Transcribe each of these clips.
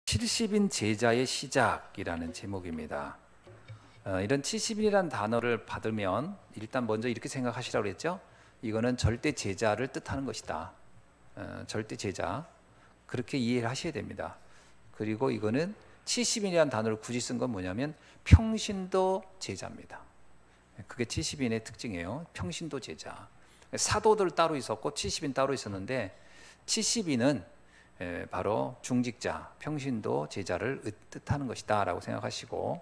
70인 제자의 시작이라는 제목입니다. 이런 70인이라는 단어를 받으면 일단 먼저 이렇게 생각하시라고 그랬죠. 이거는 절대 제자를 뜻하는 것이다. 절대 제자, 그렇게 이해를 하셔야 됩니다. 그리고 이거는 70인이라는 단어를 굳이 쓴 건 뭐냐면 평신도 제자입니다. 그게 70인의 특징이에요. 평신도 제자. 사도들 따로 있었고 70인 따로 있었는데 70인은 바로 중직자, 평신도 제자를 뜻하는 것이다 라고 생각하시고,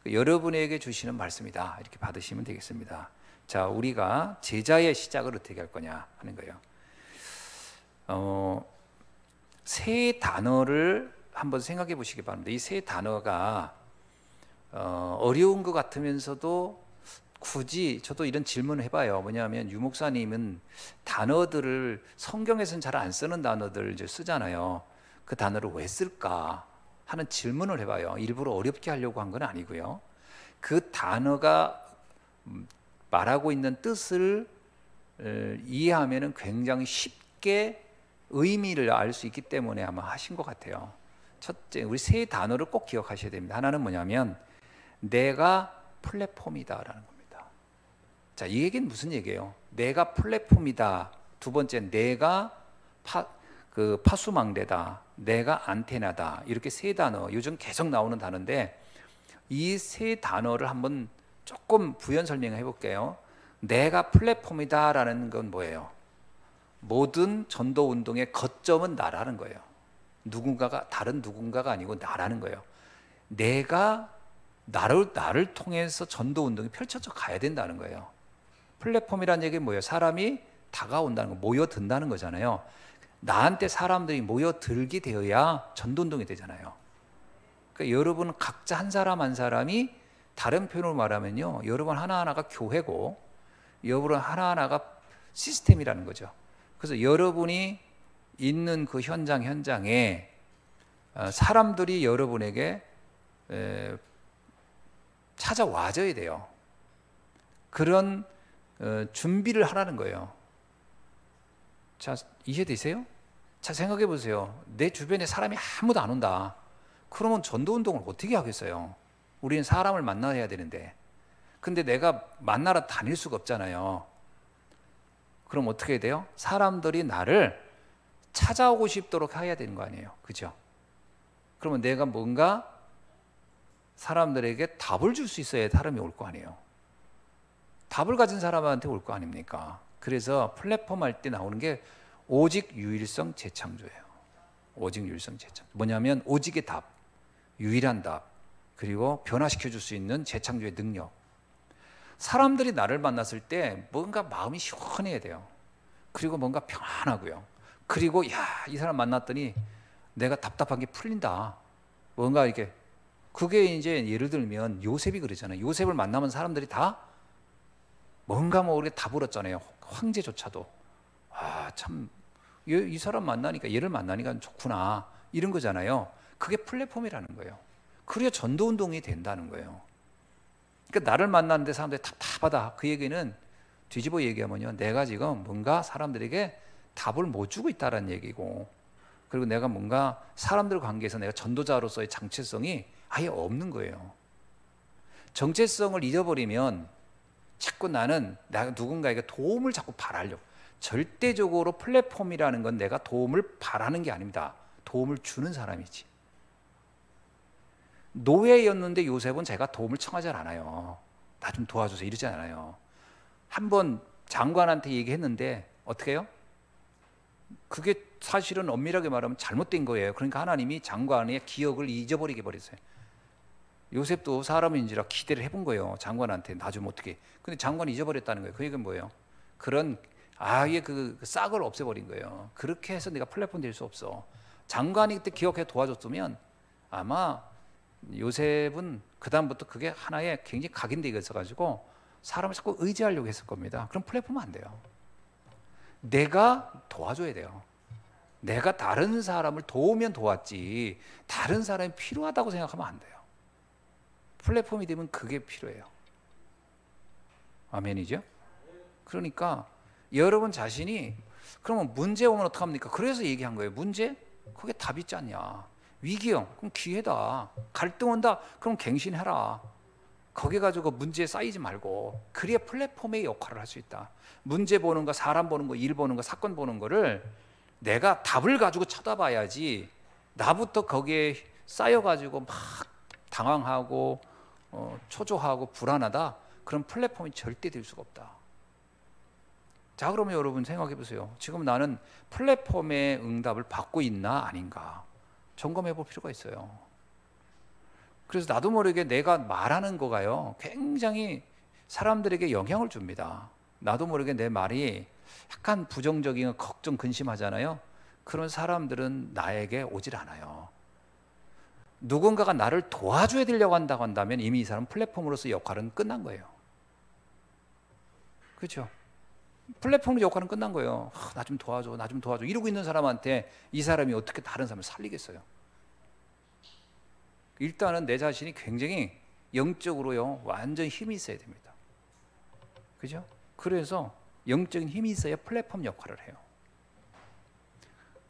여러분에게 주시는 말씀이다 이렇게 받으시면 되겠습니다. 자, 우리가 제자의 시작을 어떻게 할 거냐 하는 거예요. 세 단어를 한번 생각해 보시기 바랍니다. 이 세 단어가 어려운 것 같으면서도 굳이 저도 이런 질문을 해봐요. 뭐냐면 유 목사님은 단어들을 성경에서는 잘 안 쓰는 단어들을 이제 쓰잖아요. 그 단어를 왜 쓸까 하는 질문을 해봐요. 일부러 어렵게 하려고 한 건 아니고요. 그 단어가 말하고 있는 뜻을 이해하면은 굉장히 쉽게 의미를 알 수 있기 때문에 아마 하신 것 같아요. 첫째, 우리 세 단어를 꼭 기억하셔야 됩니다. 하나는 뭐냐면 내가 플랫폼이다라는 겁니다. 자, 이 얘기는 무슨 얘기예요? 내가 플랫폼이다. 두 번째, 내가 파수망대다. 내가 안테나다. 이렇게 세 단어, 요즘 계속 나오는 단어인데 이 세 단어를 한번 조금 부연 설명해 볼게요. 내가 플랫폼이다라는 건 뭐예요? 모든 전도 운동의 거점은 나라는 거예요. 누군가가, 다른 누군가가 아니고 나라는 거예요. 내가 나를 통해서 전도 운동이 펼쳐져 가야 된다는 거예요. 플랫폼이라는 얘기는 뭐예요? 사람이 다가온다는 거, 모여든다는 거잖아요. 나한테 사람들이 모여들게 되어야 전도 운동이 되잖아요. 그러니까 여러분 각자 한 사람 한 사람이, 다른 표현으로 말하면요, 여러분 하나하나가 교회고 여러분 하나하나가 시스템이라는 거죠. 그래서 여러분이 있는 그 현장에 사람들이 여러분에게 찾아와줘야 돼요. 그런 준비를 하라는 거예요. 자, 이해되세요? 자, 생각해 보세요. 내 주변에 사람이 아무도 안 온다. 그러면 전도 운동을 어떻게 하겠어요? 우리는 사람을 만나야 되는데. 근데 내가 만나러 다닐 수가 없잖아요. 그럼 어떻게 해야 돼요? 사람들이 나를 찾아오고 싶도록 해야 되는 거 아니에요. 그죠? 그러면 내가 뭔가 사람들에게 답을 줄 수 있어야 사람이 올 거 아니에요. 답을 가진 사람한테 올 거 아닙니까? 그래서 플랫폼 할 때 나오는 게 오직 유일성 재창조예요. 오직 유일성 재창조. 뭐냐면 오직의 답, 유일한 답, 그리고 변화시켜 줄 수 있는 재창조의 능력. 사람들이 나를 만났을 때 뭔가 마음이 시원해야 돼요. 그리고 뭔가 평안하고요. 그리고 이 사람 만났더니 내가 답답한 게 풀린다. 뭔가 이렇게, 그게 이제 예를 들면 요셉이 그러잖아요. 요셉을 만나면 사람들이 다 뭔가 모르게 다 불었잖아요. 황제조차도. 참, 이 사람 만나니까, 얘를 만나니까 좋구나. 이런 거잖아요. 그게 플랫폼이라는 거예요. 그래야 전도 운동이 된다는 거예요. 그러니까 나를 만났는데 사람들이 답답하다. 그 얘기는 뒤집어 얘기하면요, 내가 지금 뭔가 사람들에게 답을 못 주고 있다는 얘기고, 그리고 내가 뭔가 사람들 관계에서 내가 전도자로서의 정체성이 아예 없는 거예요. 정체성을 잊어버리면 자꾸 나는 누군가에게 도움을 자꾸 바라려고. 절대적으로 플랫폼이라는 건 내가 도움을 바라는 게 아닙니다. 도움을 주는 사람이지. 노예였는데 요셉은 제가 도움을 청하지 않아요. 나 좀 도와주세요 이러지 않아요. 한번 장관한테 얘기했는데 어떻게 해요? 그게 사실은 엄밀하게 말하면 잘못된 거예요. 그러니까 하나님이 장관의 기억을 잊어버리게 버렸어요. 요셉도 사람인지라 기대를 해본 거예요. 장관한테 나 좀 어떻게. 근데 장관이 잊어버렸다는 거예요. 그 얘기는 뭐예요? 그런 아예 그 싹을 없애버린 거예요. 그렇게 해서 내가 플랫폼 될 수 없어. 장관이 그때 기억해 도와줬으면 아마 요셉은 그다음부터 그게 하나의 굉장히 각인되게 있어가지고 사람을 자꾸 의지하려고 했을 겁니다. 그럼 플랫폼은 안 돼요. 내가 도와줘야 돼요. 내가 다른 사람을 도우면 도왔지, 다른 사람이 필요하다고 생각하면 안 돼요. 플랫폼이 되면 그게 필요해요. 아멘이죠? 그러니까 여러분 자신이, 그러면 문제 오면 어떡합니까? 그래서 얘기한 거예요. 문제? 그게 답 있지 않냐. 위기요. 그럼 기회다. 갈등 온다. 그럼 갱신해라. 거기 가지고 문제에 쌓이지 말고, 그래야 플랫폼의 역할을 할 수 있다. 문제 보는 거, 사람 보는 거, 일 보는 거, 사건 보는 거를 내가 답을 가지고 쳐다봐야지, 나부터 거기에 쌓여가지고 막 당황하고 초조하고 불안하다. 그런 플랫폼이 절대 될 수가 없다. 자, 그러면 여러분 생각해 보세요. 지금 나는 플랫폼의 응답을 받고 있나 아닌가 점검해 볼 필요가 있어요. 그래서 나도 모르게 내가 말하는 거가요, 굉장히 사람들에게 영향을 줍니다. 나도 모르게 내 말이 약간 부정적인 걱정, 근심하잖아요. 그런 사람들은 나에게 오질 않아요. 누군가가 나를 도와줘야 되려고 한다고 한다면 이미 이 사람 플랫폼으로서 역할은 끝난 거예요. 그렇죠? 플랫폼의 역할은 끝난 거예요. 나 좀 도와줘, 나 좀 도와줘 이러고 있는 사람한테 이 사람이 어떻게 다른 사람을 살리겠어요? 일단은 내 자신이 굉장히 영적으로요, 완전 힘이 있어야 됩니다. 그죠? 그래서 영적인 힘이 있어야 플랫폼 역할을 해요.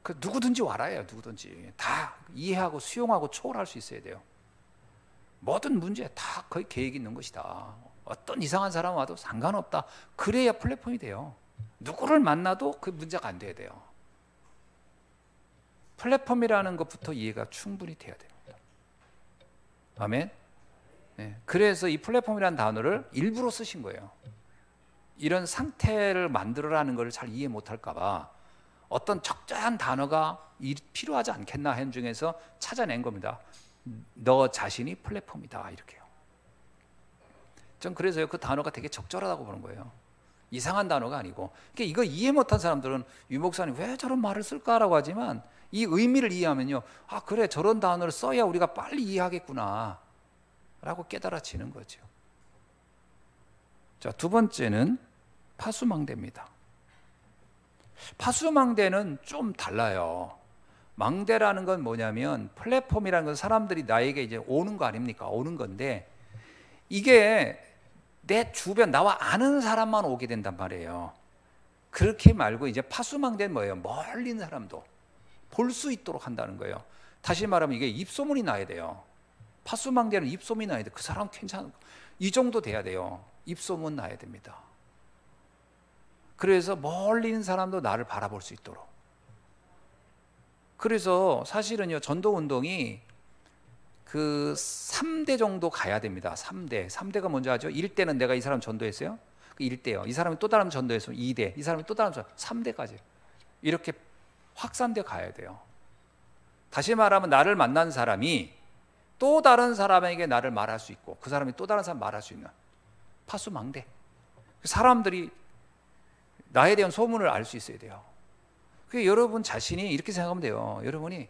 그 누구든지 와라예요. 누구든지 다 이해하고 수용하고 초월할 수 있어야 돼요. 모든 문제에 다 거의 계획이 있는 것이다. 어떤 이상한 사람 와도 상관없다. 그래야 플랫폼이 돼요. 누구를 만나도 그 문제가 안 돼야 돼요. 플랫폼이라는 것부터 이해가 충분히 돼야 됩니다. 아멘. 네. 그래서 이 플랫폼이라는 단어를 일부러 쓰신 거예요. 이런 상태를 만들어라는 걸 잘 이해 못할까 봐 어떤 적절한 단어가 필요하지 않겠나 하는 중에서 찾아낸 겁니다. 너 자신이 플랫폼이다, 이렇게요. 전 그래서요, 그 단어가 되게 적절하다고 보는 거예요. 이상한 단어가 아니고. 그러니까 이거 이해 못한 사람들은 유 목사님 왜 저런 말을 쓸까라고 하지만, 이 의미를 이해하면요, 아 그래, 저런 단어를 써야 우리가 빨리 이해하겠구나 라고 깨달아지는 거죠. 자, 두 번째는 파수망대입니다. 파수망대는 좀 달라요. 망대라는 건 뭐냐면, 플랫폼이라는 건 사람들이 나에게 이제 오는 거 아닙니까? 오는 건데, 이게 내 주변, 나와 아는 사람만 오게 된단 말이에요. 그렇게 말고 이제 파수망대는 뭐예요? 멀리 있는 사람도 볼 수 있도록 한다는 거예요. 다시 말하면 이게 입소문이 나야 돼요. 파수망대는 입소문이 나야 돼. 그 사람 괜찮은, 이 정도 돼야 돼요. 입소문 나야 됩니다. 그래서 멀리 있는 사람도 나를 바라볼 수 있도록. 그래서 사실은요, 전도운동이 그 3대 정도 가야 됩니다. 3대가 뭔지 아죠? 1대는 내가 이 사람 전도했어요. 1대요. 이 사람이 또 다른 전도했어요. 2대. 이 사람이 또 다른 전도. 3대까지. 이렇게 확산돼 가야 돼요. 다시 말하면 나를 만난 사람이 또 다른 사람에게 나를 말할 수 있고, 그 사람이 또 다른 사람 말할 수 있는 파수망대. 사람들이 나에 대한 소문을 알 수 있어야 돼요. 그게 여러분 자신이 이렇게 생각하면 돼요. 여러분이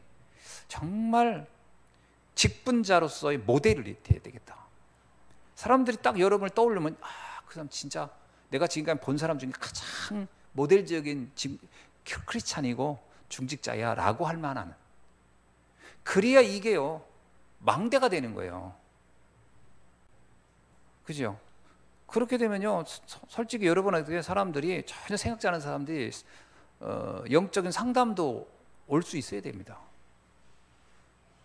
정말 직분자로서의 모델이 돼야 되겠다. 사람들이 딱 여러분을 떠올리면, 아, 그 사람 진짜 내가 지금까지 본 사람 중에 가장 모델적인 크리스찬이고 중직자야 라고 할 만한, 그래야 이게요, 망대가 되는 거예요. 그죠? 그렇게 되면요, 솔직히 여러분에게 사람들이, 전혀 생각지 않은 사람들이 영적인 상담도 올 수 있어야 됩니다.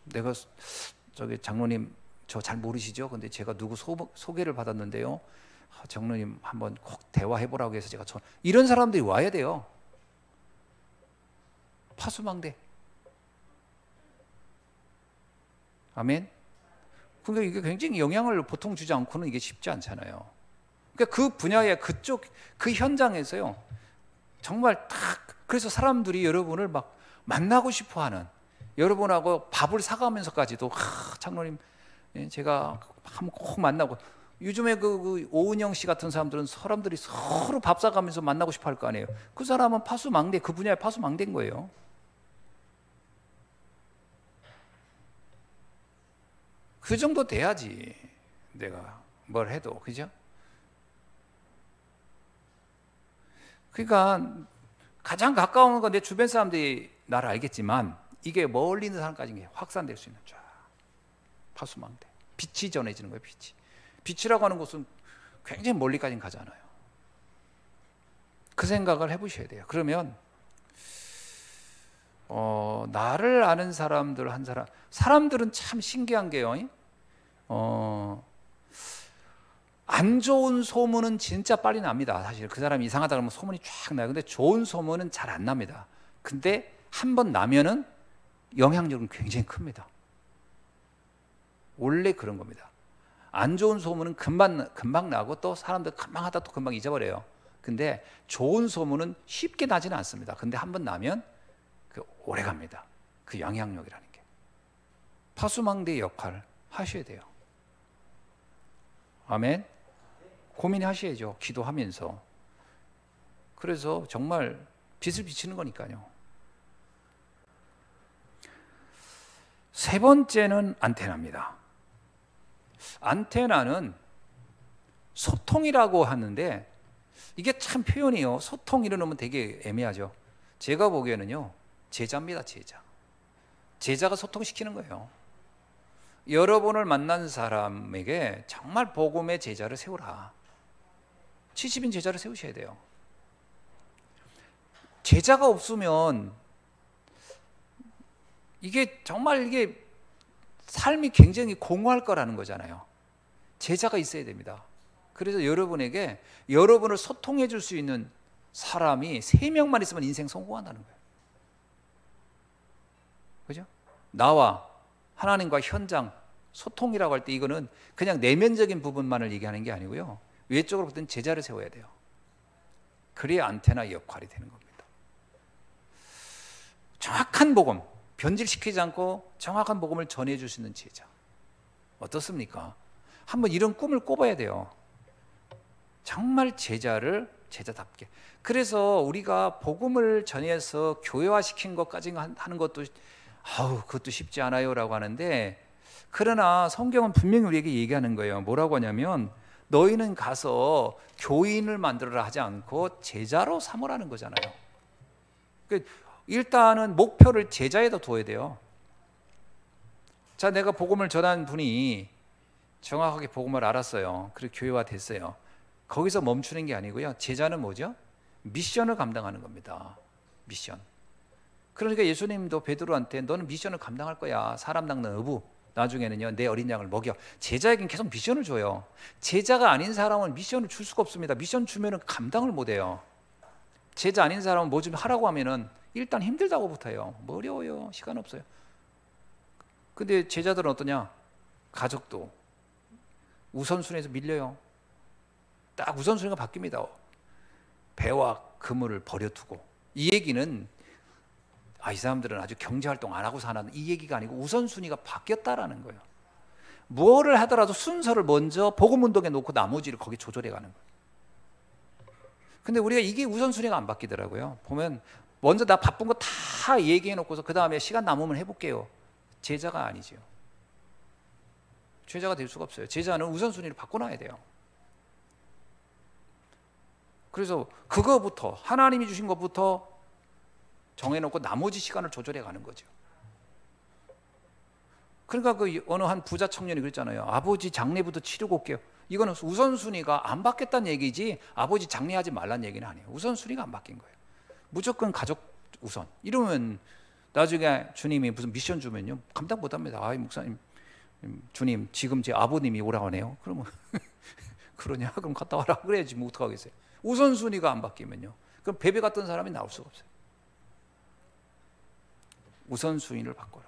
내가 저기 장로님 저 잘 모르시죠? 근데 제가 누구 소개를 받았는데요, 장로님 한번 꼭 대화해보라고 해서 제가 이런 사람들이 와야 돼요. 파수망대. 아멘. 근데 이게 굉장히 영향을 보통 주지 않고는 이게 쉽지 않잖아요. 그러니까 그 분야의 그쪽 그 현장에서요, 정말 딱, 그래서 사람들이 여러분을 막 만나고 싶어하는, 여러분하고 밥을 사가면서까지도, 장로님 제가 한번 꼭 만나고, 요즘에 그 오은영 씨 같은 사람들은 사람들이 서로 밥 사가면서 만나고 싶어 할 거 아니에요. 그 사람은 파수망대, 그 분야의 파수망대인 거예요. 그 정도 돼야지 내가 뭘 해도, 그죠? 그러니까 가장 가까운 건 내 주변 사람들이 나를 알겠지만, 이게 멀리 있는 사람까지 확산될 수 있는 쫙 파수망대. 빛이 전해지는 거예요. 빛이라고 하는 것은 굉장히 멀리까지 가잖아요. 그 생각을 해보셔야 돼요. 그러면 나를 아는 사람들 한 사람들은 참 신기한 게요. 안 좋은 소문은 진짜 빨리 납니다. 사실 그 사람이 이상하다 그러면 소문이 쫙 나요. 근데 좋은 소문은 잘 안 납니다. 근데 한 번 나면은 영향력은 굉장히 큽니다. 원래 그런 겁니다. 안 좋은 소문은 금방 나고 또 사람들 금방 하다 또 금방 잊어버려요. 근데 좋은 소문은 쉽게 나지는 않습니다. 근데 한 번 나면 오래 갑니다. 그 영향력이라는 게. 파수망대의 역할을 하셔야 돼요. 아멘. 고민하셔야죠. 기도하면서. 그래서 정말 빛을 비치는 거니까요. 세 번째는 안테나입니다. 안테나는 소통이라고 하는데 이게 참 표현이요. 소통 이러면 되게 애매하죠. 제가 보기에는요. 제자입니다. 제자가 소통시키는 거예요. 여러분을 만난 사람에게 정말 복음의 제자를 세우라. 70인 제자를 세우셔야 돼요. 제자가 없으면 이게 정말 삶이 굉장히 공허할 거라는 거잖아요. 제자가 있어야 됩니다. 그래서 여러분에게 여러분을 소통해 줄 수 있는 사람이 3명만 있으면 인생 성공한다는 거예요. 그죠? 나와 하나님과 현장 소통이라고 할 때 이거는 그냥 내면적인 부분만을 얘기하는 게 아니고요. 외적으로 볼 때는 제자를 세워야 돼요. 그래야 안테나 역할이 되는 겁니다. 정확한 복음, 변질시키지 않고 정확한 복음을 전해줄 수 있는 제자. 어떻습니까? 한번 이런 꿈을 꿔봐야 돼요. 정말 제자답게. 그래서 우리가 복음을 전해서 교회화시킨 것까지 하는 것도 그것도 쉽지 않아요라고 하는데, 그러나 성경은 분명히 우리에게 얘기하는 거예요. 뭐라고 하냐면 너희는 가서 교인을 만들어라 하지 않고 제자로 삼으라는 거잖아요. 일단은 목표를 제자에다 둬야 돼요. 자, 내가 복음을 전한 분이 정확하게 복음을 알았어요. 그리고 교회화 됐어요. 거기서 멈추는 게 아니고요. 제자는 뭐죠? 미션을 감당하는 겁니다. 미션. 그러니까 예수님도 베드로한테 너는 미션을 감당할 거야. 사람 낚는 어부. 나중에는요, 내 어린 양을 먹여. 제자에겐 계속 미션을 줘요. 제자가 아닌 사람은 미션을 줄 수가 없습니다. 미션 주면은 감당을 못 해요. 제자 아닌 사람은 뭐 좀 하라고 하면은 일단 힘들다고부터 해요. 뭐 어려워요. 시간 없어요. 근데 제자들은 어떠냐? 가족도 우선순위에서 밀려요. 딱 우선순위가 바뀝니다. 배와 그물을 버려두고. 이 얘기는 이 사람들은 아주 경제활동 안 하고 사는 이 얘기가 아니고 우선순위가 바뀌었다라는 거예요. 무엇을 하더라도 순서를 먼저 복음운동에 놓고 나머지를 거기 조절해 가는 거예요. 근데 우리가 이게 우선순위가 안 바뀌더라고요. 보면 먼저 나 바쁜 거 다 얘기해 놓고서 그 다음에 시간 남으면 해볼게요. 제자가 아니죠. 제자가 될 수가 없어요. 제자는 우선순위를 바꿔놔야 돼요. 그래서 그거부터 하나님이 주신 것부터 정해놓고 나머지 시간을 조절해 가는 거죠. 그러니까 어느 한 부자 청년이 그랬잖아요. 아버지 장례부터 치르고 올게요. 이거는 우선순위가 안 바뀌었다는 얘기지 아버지 장례하지 말란 얘기는 아니에요. 우선순위가 안 바뀐 거예요. 무조건 가족 우선. 이러면 나중에 주님이 무슨 미션 주면요 감당 못합니다. 목사님, 주님 지금 제 아버님이 오라고 하네요. 그러면 그러냐? 그럼 갔다 와라 그래야지 뭐 어떡하겠어요. 우선순위가 안 바뀌면요 그럼 베베 같은 사람이 나올 수가 없어요. 우선순위를 바꿔라.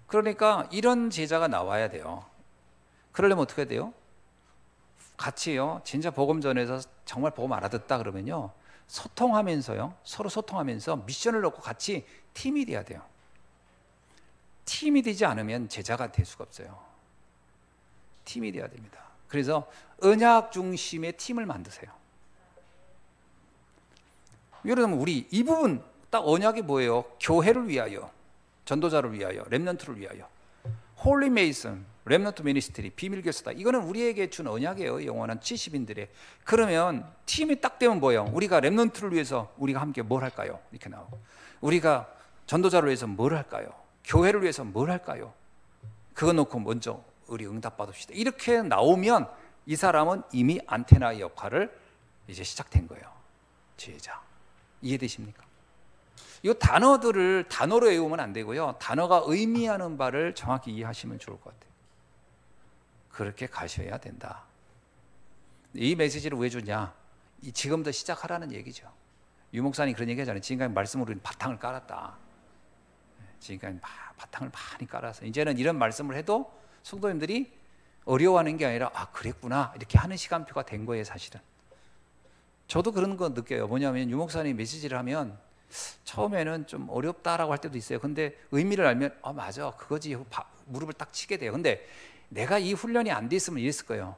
그러니까 이런 제자가 나와야 돼요. 그러려면 어떻게 해야 돼요? 같이요 진짜 복음 전에서 정말 복음 알아듣다 그러면요 소통하면서요 서로 소통하면서 미션을 놓고 같이 팀이 돼야 돼요. 팀이 되지 않으면 제자가 될 수가 없어요. 팀이 돼야 됩니다. 그래서 언약 중심의 팀을 만드세요. 예를 들면 우리 이 부분 딱 언약이 뭐예요? 교회를 위하여, 전도자를 위하여, 렘넌트를 위하여. 홀리 메이슨, 렘넌트 미니스트리, 비밀교사다. 이거는 우리에게 준 언약이에요. 영원한 70인들의. 그러면 팀이 딱 되면 뭐예요? 우리가 렘넌트를 위해서 우리가 함께 뭘 할까요? 이렇게 나오고. 우리가 전도자를 위해서 뭘 할까요? 교회를 위해서 뭘 할까요? 그거 놓고 먼저 우리 응답 받읍시다. 이렇게 나오면 이 사람은 이미 안테나의 역할을 이제 시작된 거예요. 제자. 이해되십니까? 이 단어들을 단어로 외우면 안 되고요. 단어가 의미하는 바를 정확히 이해하시면 좋을 것 같아요. 그렇게 가셔야 된다. 이 메시지를 왜 주냐? 지금부터 시작하라는 얘기죠. 유 목사님 그런 얘기 하잖아요. 지금까지 말씀으로 바탕을 깔았다. 지금까지 바탕을 많이 깔아서 이제는 이런 말씀을 해도 성도님들이 어려워하는 게 아니라 아 그랬구나 이렇게 하는 시간표가 된 거예요. 사실은 저도 그런 거 느껴요. 뭐냐면 유 목사님 메시지를 하면 처음에는 좀 어렵다라고 할 때도 있어요. 근데 의미를 알면 아 맞아 그거지 무릎을 딱 치게 돼요. 근데 내가 이 훈련이 안 돼 있으면 이랬을 거예요.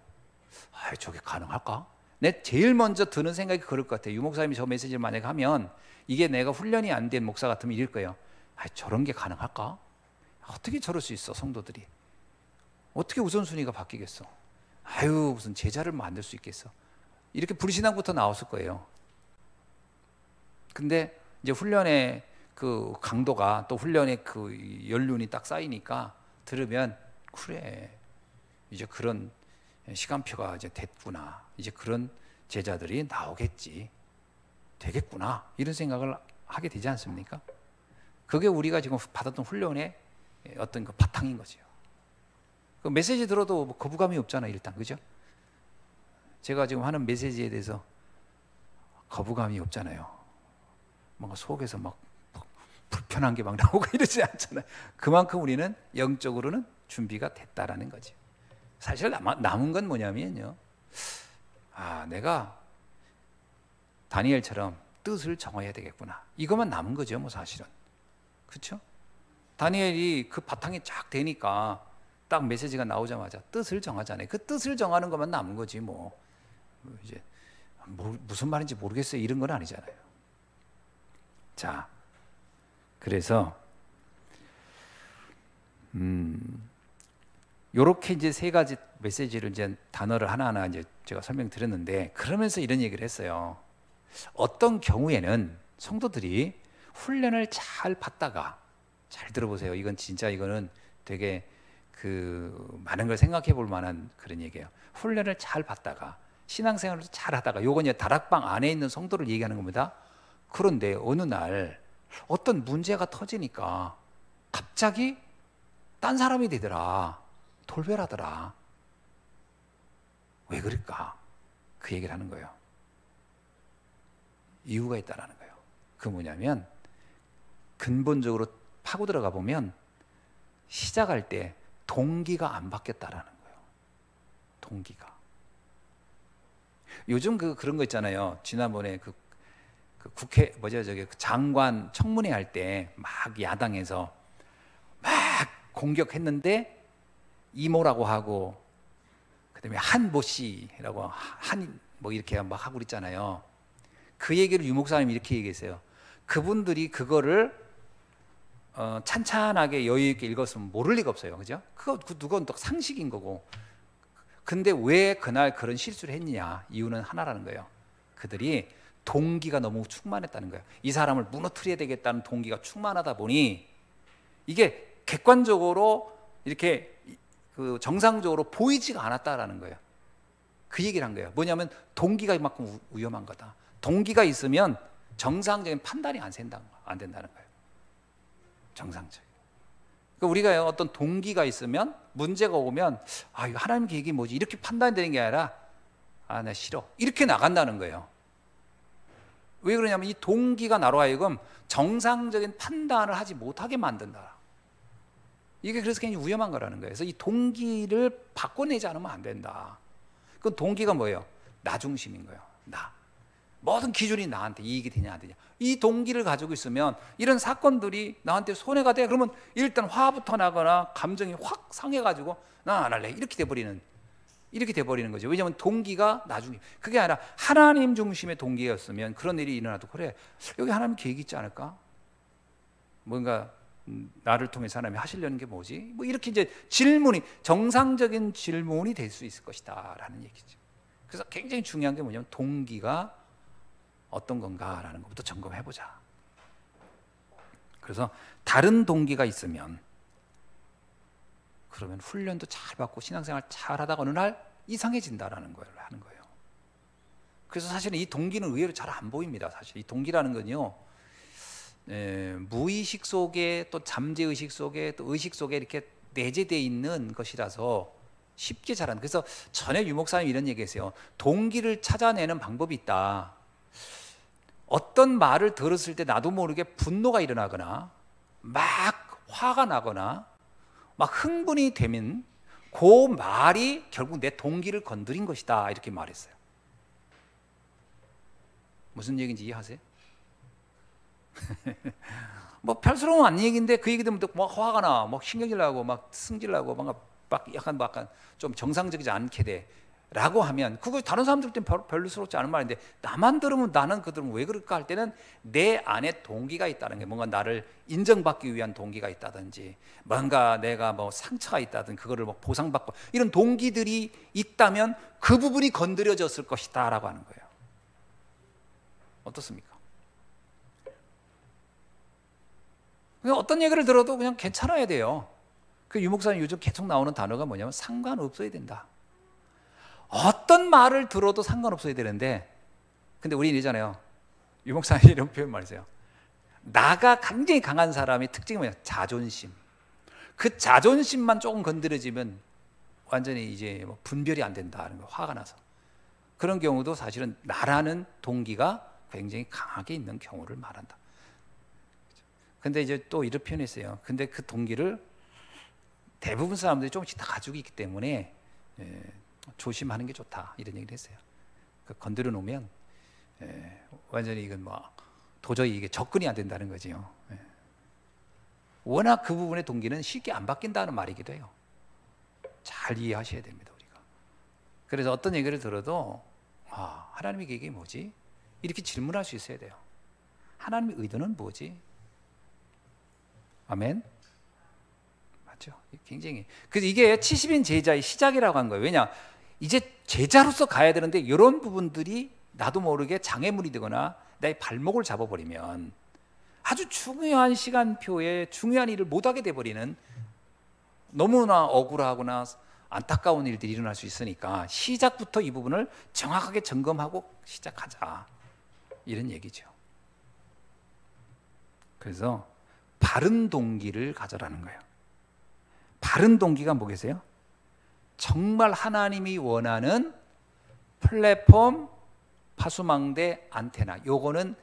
아 저게 가능할까? 내 제일 먼저 드는 생각이 그럴 것 같아요. 유 목사님이 저 메시지를 만약에 하면 이게 내가 훈련이 안 된 목사 같으면 이럴 거예요. 아 저런 게 가능할까? 어떻게 저럴 수 있어 성도들이? 어떻게 우선순위가 바뀌겠어? 아유 무슨 제자를 만들 수 있겠어? 이렇게 불신앙부터 나왔을 거예요. 근데 이제 훈련의 그 강도가 또 훈련의 그 연륜이 딱 쌓이니까 들으면 그래 이제 그런 시간표가 이제 됐구나. 이제 그런 제자들이 나오겠지. 되겠구나. 이런 생각을 하게 되지 않습니까? 그게 우리가 지금 받았던 훈련의 어떤 그 바탕인 거죠. 그 메시지 들어도 뭐 거부감이 없잖아요, 일단. 그죠? 제가 지금 하는 메시지에 대해서 거부감이 없잖아요. 뭔가 속에서 막 불편한 게 막 나오고 이러지 않잖아요. 그만큼 우리는 영적으로는 준비가 됐다라는 거죠. 사실 남은 건 뭐냐면요. 아, 내가 다니엘처럼 뜻을 정해야 되겠구나. 이것만 남은 거죠, 뭐 사실은. 그렇죠? 다니엘이 그 바탕이 쫙 되니까 딱 메시지가 나오자마자 뜻을 정하잖아요. 그 뜻을 정하는 것만 남은 거지 뭐 이제 무슨 말인지 모르겠어요. 이런 건 아니잖아요. 자, 그래서 요렇게 이제 세 가지 메시지를 이제 단어를 하나하나 이제 제가 설명드렸는데 그러면서 이런 얘기를 했어요. 어떤 경우에는 성도들이 훈련을 잘 받다가 잘 들어보세요. 이건 진짜 이거는 되게 그 많은 걸 생각해 볼 만한 그런 얘기예요. 훈련을 잘 받다가 신앙생활을 잘 하다가 요건 이제 다락방 안에 있는 성도를 얘기하는 겁니다. 그런데 어느 날 어떤 문제가 터지니까 갑자기 딴 사람이 되더라. 돌변하더라. 왜 그럴까? 그 얘기를 하는 거예요. 이유가 있다라는 거예요. 그 뭐냐면 근본적으로 파고 들어가 보면 시작할 때 동기가 안 바뀌었다라는 거예요. 동기가. 요즘 그런 거 있잖아요. 지난번에 그 국회 그 장관 청문회 할 때 막 야당에서 막 공격했는데 이모라고 하고 그다음에 한모 씨라고 한 뭐 이렇게 막 하고 그랬잖아요. 그 얘기를 유 목사님이 이렇게 얘기했어요. 그분들이 그거를 찬찬하게 여유 있게 읽었으면 모를 리가 없어요. 그죠? 그건 또 상식인 거고. 근데 왜 그날 그런 실수를 했느냐? 이유는 하나라는 거예요. 그들이 동기가 너무 충만했다는 거예요. 이 사람을 무너뜨려야 되겠다는 동기가 충만하다 보니 이게 객관적으로 이렇게 그 정상적으로 보이지가 않았다라는 거예요. 그 얘기를 한 거예요. 뭐냐면 동기가 이만큼 위험한 거다. 동기가 있으면 정상적인 판단이 안 된다는 거예요. 정상적인. 그러니까 우리가 어떤 동기가 있으면 문제가 오면 아 이거 하나님 계획이 뭐지 이렇게 판단되는 게 아니라 아 나 싫어 이렇게 나간다는 거예요. 왜 그러냐면 이 동기가 나로 하여금 정상적인 판단을 하지 못하게 만든다. 이게 그래서 굉장히 위험한 거라는 거예요. 그래서 이 동기를 바꿔내지 않으면 안 된다. 그 동기가 뭐예요? 나 중심인 거예요. 나. 모든 기준이 나한테 이익이 되냐 안 되냐. 이 동기를 가지고 있으면 이런 사건들이 나한테 손해가 돼. 그러면 일단 화부터 나거나 감정이 확 상해가지고 나 안 할래. 이렇게 돼버리는 거죠. 왜냐하면 동기가 나중에 그게 아니라 하나님 중심의 동기였으면 그런 일이 일어나도 그래. 여기 하나님 계획이 있지 않을까? 뭔가 나를 통해 하나님이 하시려는 게 뭐지? 뭐 이렇게 이제 질문이 정상적인 질문이 될 수 있을 것이다라는 얘기죠. 그래서 굉장히 중요한 게 뭐냐면 동기가 어떤 건가라는 것부터 점검해 보자. 그래서 다른 동기가 있으면 그러면 훈련도 잘 받고 신앙생활 잘 하다가 어느 날 이상해진다라는 걸 하는 거예요. 그래서 사실은 이 동기는 의외로 잘 안 보입니다. 사실 이 동기라는 건요. 무의식 속에 또 잠재의식 속에 또 의식 속에 이렇게 내재되어 있는 것이라서 쉽게 자라는. 그래서 전에 유목사님 이런 얘기했어요. 동기를 찾아내는 방법이 있다. 어떤 말을 들었을 때 나도 모르게 분노가 일어나거나 막 화가 나거나 막 흥분이 되면 그 말이 결국 내 동기를 건드린 것이다, 이렇게 말했어요. 무슨 얘기인지 이해하세요? 뭐 별스러운 안 얘기인데 그 얘기 들으면 막 화가 나, 막 신경질 나고 막 승질 나고 막 약간 좀 정상적이지 않게 돼 라고 하면, 그거 다른 사람들 때는 별로스럽지 않은 말인데 나만 들으면, 나는 그 들으면 왜 그럴까 할 때는 내 안에 동기가 있다는 게, 뭔가 나를 인정받기 위한 동기가 있다든지, 뭔가 내가 뭐 상처가 있다든 그거를 뭐 보상받고 이런 동기들이 있다면 그 부분이 건드려졌을 것이다 라고 하는 거예요. 어떻습니까? 그냥 어떤 얘기를 들어도 그냥 괜찮아야 돼요. 그 유목사님 요즘 계속 나오는 단어가 뭐냐면 상관없어야 된다. 어떤 말을 들어도 상관없어야 되는데, 근데 우리는 이러잖아요. 유목사님 이런 표현 말이세요. 나가 굉장히 강한 사람의 특징이 뭐냐? 자존심. 그 자존심만 조금 건드려지면 완전히 이제 뭐 분별이 안 된다는 거, 화가 나서. 그런 경우도 사실은 나라는 동기가 굉장히 강하게 있는 경우를 말한다. 근데 이제 또 이렇게 표현했어요. 근데 그 동기를 대부분 사람들이 조금씩 다 가지고 있기 때문에 조심하는 게 좋다, 이런 얘기를 했어요. 건드려 놓으면 완전히 이건 뭐 도저히 이게 접근이 안 된다는 거지요. 워낙 그 부분의 동기는 쉽게 안 바뀐다는 말이기도 해요. 잘 이해하셔야 됩니다, 우리가. 그래서 어떤 얘기를 들어도 하나님의 계획이 뭐지? 이렇게 질문할 수 있어야 돼요. 하나님의 의도는 뭐지? 아멘. 맞죠? 굉장히. 그래서 이게 70인 제자의 시작이라고 한 거예요. 왜냐? 이제 제자로서 가야 되는데 이런 부분들이 나도 모르게 장애물이 되거나 내 발목을 잡아버리면 아주 중요한 시간표에 중요한 일을 못하게 돼버리는, 너무나 억울하거나 안타까운 일들이 일어날 수 있으니까 시작부터 이 부분을 정확하게 점검하고 시작하자, 이런 얘기죠. 그래서 바른 동기를 가져라는 거예요. 바른 동기가 뭐겠어요? 정말 하나님이 원하는 플랫폼, 파수망대, 안테나, 요거는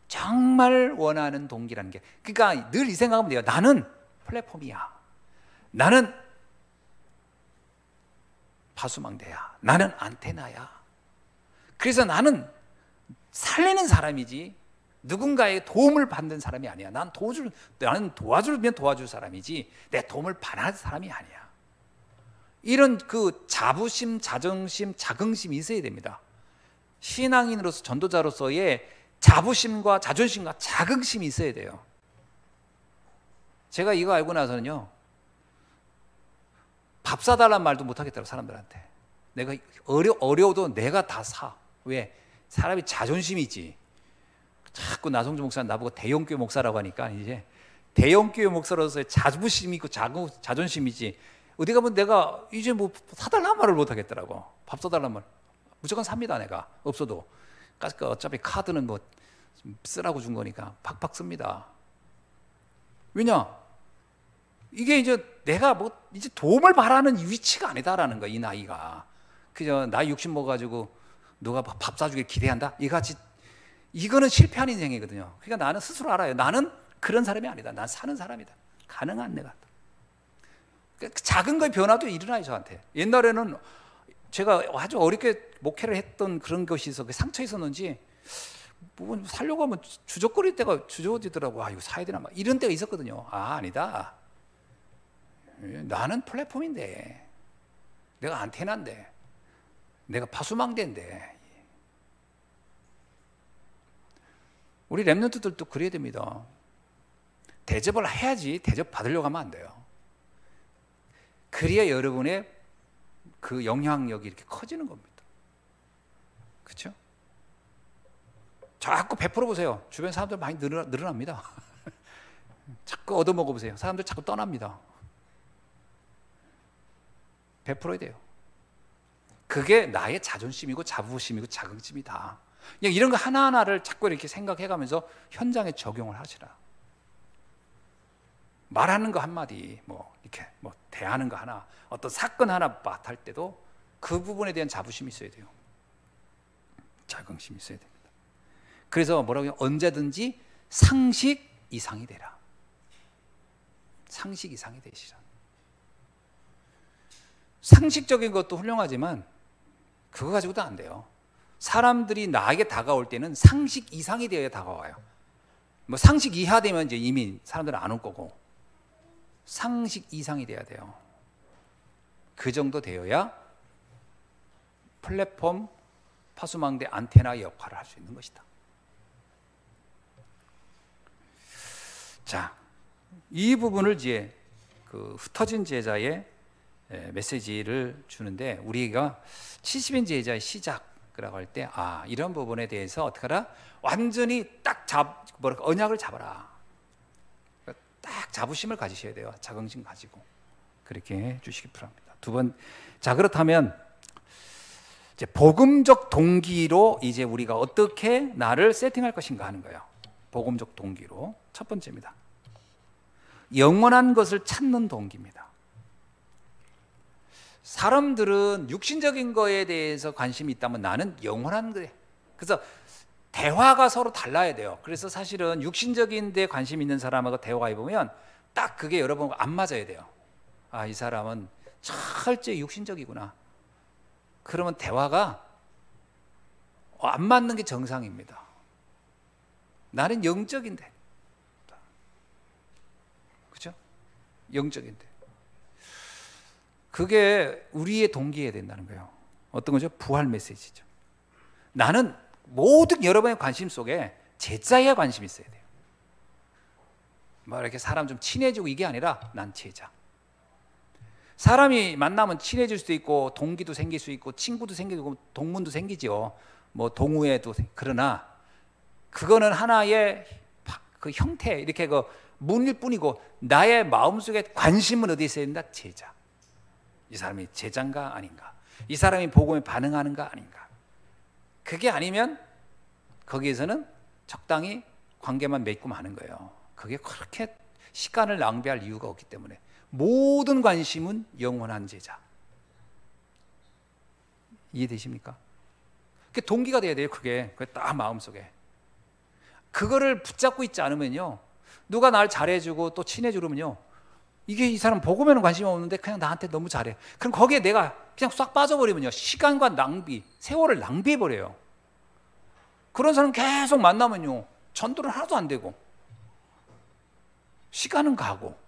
정말 원하는 동기라는 게, 그러니까 늘 이 생각하면 돼요. 나는 플랫폼이야, 나는 파수망대야, 나는 안테나야. 그래서 나는 살리는 사람이지 누군가의 도움을 받는 사람이 아니야. 나는 도와주면 도와줄 사람이지 내 도움을 받는 사람이 아니야. 이런 그 자부심, 자존심, 자긍심이 있어야 됩니다. 신앙인으로서, 전도자로서의 자부심과 자존심과 자긍심이 있어야 돼요. 제가 이거 알고 나서는요, 밥 사달라는 말도 못하겠더라고, 사람들한테. 내가 어려워도 내가 다 사. 왜? 사람이 자존심이 있지. 자꾸 나성주 목사는 나보고 대형교회 목사라고 하니까 이제 대형교회 목사로서의 자부심이 있고 자존심이지, 어디 가면 내가 이제 뭐 사달라는 말을 못하겠더라고. 밥 사달라는 말 무조건 삽니다. 내가 없어도. 그러니까 어차피 카드는 뭐 쓰라고 준 거니까 팍팍 씁니다. 왜냐? 이게 이제 내가 뭐 이제 도움을 바라는 위치가 아니다라는 거야, 이 나이가. 그저 나이 60 먹어가지고 누가 밥 사주길 기대한다? 이거는 실패한 인생이거든요. 그러니까 나는 스스로 알아요. 나는 그런 사람이 아니다. 난 사는 사람이다. 가능한 내가. 작은 거의 변화도 일어나요, 저한테. 옛날에는 제가 아주 어렵게 목회를 했던 그런 것이 있어, 상처 있었는지 뭐 살려고 하면 주저거릴 때가 주저지더라고. 이거 사야 되나 막 이런 때가 있었거든요. 아니다. 나는 플랫폼인데, 내가 안테나인데, 내가 파수망대인데. 우리 랩런트들도 그래야 됩니다. 대접을 해야지 대접 받으려고 하면 안 돼요. 그래야 여러분의 그 영향력이 이렇게 커지는 겁니다. 그렇죠? 자꾸 베풀어 보세요. 주변 사람들 많이 늘어납니다. 자꾸 얻어먹어 보세요. 사람들 자꾸 떠납니다. 베풀어야 돼요. 그게 나의 자존심이고 자부심이고 자긍심이다. 그냥 이런 거 하나하나를 자꾸 이렇게 생각해가면서 현장에 적용을 하시라. 말하는 거 한마디, 뭐 이렇게 뭐 대하는 거 하나, 어떤 사건 하나 할 때도 그 부분에 대한 자부심이 있어야 돼요. 자긍심이 있어야 됩니다. 그래서 뭐라고 해요? 언제든지 상식 이상이 되라. 상식 이상이 되시라. 상식적인 것도 훌륭하지만 그거 가지고도 안 돼요. 사람들이 나에게 다가올 때는 상식 이상이 되어야 다가와요. 뭐 상식 이하 되면 이제 이미 사람들은 안 올 거고, 상식 이상이 돼야 돼요. 그 정도 되어야 플랫폼 파수망대 안테나 역할을 할 수 있는 것이다. 자, 이 부분을 이제 그 흩어진 제자의 메시지를 주는데, 우리가 70인 제자의 시작이라고 할 때, 아, 이런 부분에 대해서 어떻게 하라? 완전히 딱 언약을 잡아라. 딱 자부심을 가지셔야 돼요. 자긍심 가지고. 그렇게 해 주시기 바랍니다. 두 번, 자, 그렇다면 이제 복음적 동기로 이제 우리가 어떻게 나를 세팅할 것인가 하는 거예요. 복음적 동기로. 첫 번째입니다. 영원한 것을 찾는 동기입니다. 사람들은 육신적인 거에 대해서 관심이 있다면 나는 영원한 거에, 그래서 대화가 서로 달라야 돼요. 그래서 사실은 육신적인 데 관심 있는 사람하고 대화해 보면 딱 그게 여러분 안 맞아야 돼요. 아, 이 사람은 철저히 육신적이구나. 그러면 대화가 안 맞는 게 정상입니다. 나는 영적인데, 그렇죠? 영적인데, 그게 우리의 동기해야 된다는 거예요. 어떤 거죠? 부활 메시지죠. 나는 모든 여러분의 관심 속에 제자에 관심이 있어야 돼요. 뭐 이렇게 사람 좀 친해지고 이게 아니라 난 제자. 사람이 만나면 친해질 수도 있고 동기도 생길 수 있고 친구도 생기고 동문도 생기죠. 뭐 동호회도. 그러나 그거는 하나의 그 형태, 이렇게 그 문일 뿐이고, 나의 마음속에 관심은 어디에 있어야 된다? 제자. 이 사람이 제자인가 아닌가? 이 사람이 복음에 반응하는가 아닌가? 그게 아니면 거기에서는 적당히 관계만 맺고 마는 거예요. 그게 그렇게 시간을 낭비할 이유가 없기 때문에 모든 관심은 영원한 제자. 이해되십니까? 그게 동기가 돼야 돼요. 그게 딱 마음속에. 그거를 붙잡고 있지 않으면요, 누가 날 잘해주고 또 친해주면요, 이게 이 사람 복음에는 관심이 없는데 그냥 나한테 너무 잘해. 그럼 거기에 내가 그냥 싹 빠져버리면요, 시간과 낭비, 세월을 낭비해버려요. 그런 사람 계속 만나면요, 전도는 하나도 안 되고 시간은 가고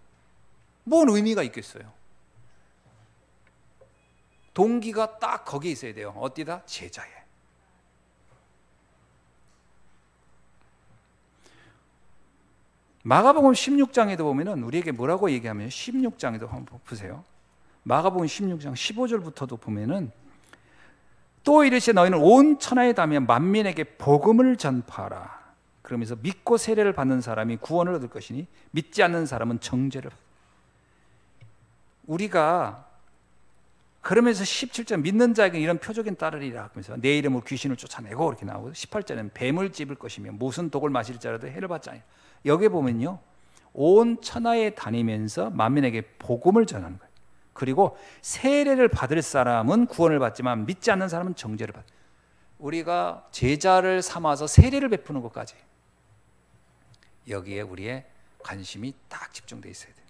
뭔 의미가 있겠어요? 동기가 딱 거기에 있어야 돼요. 어디다? 제자에. 마가복음 16장에도 보면은 우리에게 뭐라고 얘기하면, 16장에도 한번 보세요. 마가복음 16장 15절부터도 보면은, 또 이르시되 너희는 온 천하에 다니며 만민에게 복음을 전파하라. 그러면서 믿고 세례를 받는 사람이 구원을 얻을 것이니 믿지 않는 사람은 정죄를. 우리가 그러면서 17절 믿는 자에게 이런 표적인 따르리라 하면서 내 이름으로 귀신을 쫓아내고 이렇게 나오고, 18절에는 뱀을 찝을 것이며 무슨 독을 마실 자라도 해를 받지 아니하리라. 여기 보면요, 온 천하에 다니면서 만민에게 복음을 전하는 거예요. 그리고 세례를 받을 사람은 구원을 받지만 믿지 않는 사람은 정죄를 받아요. 우리가 제자를 삼아서 세례를 베푸는 것까지, 여기에 우리의 관심이 딱 집중되어 있어야 돼요.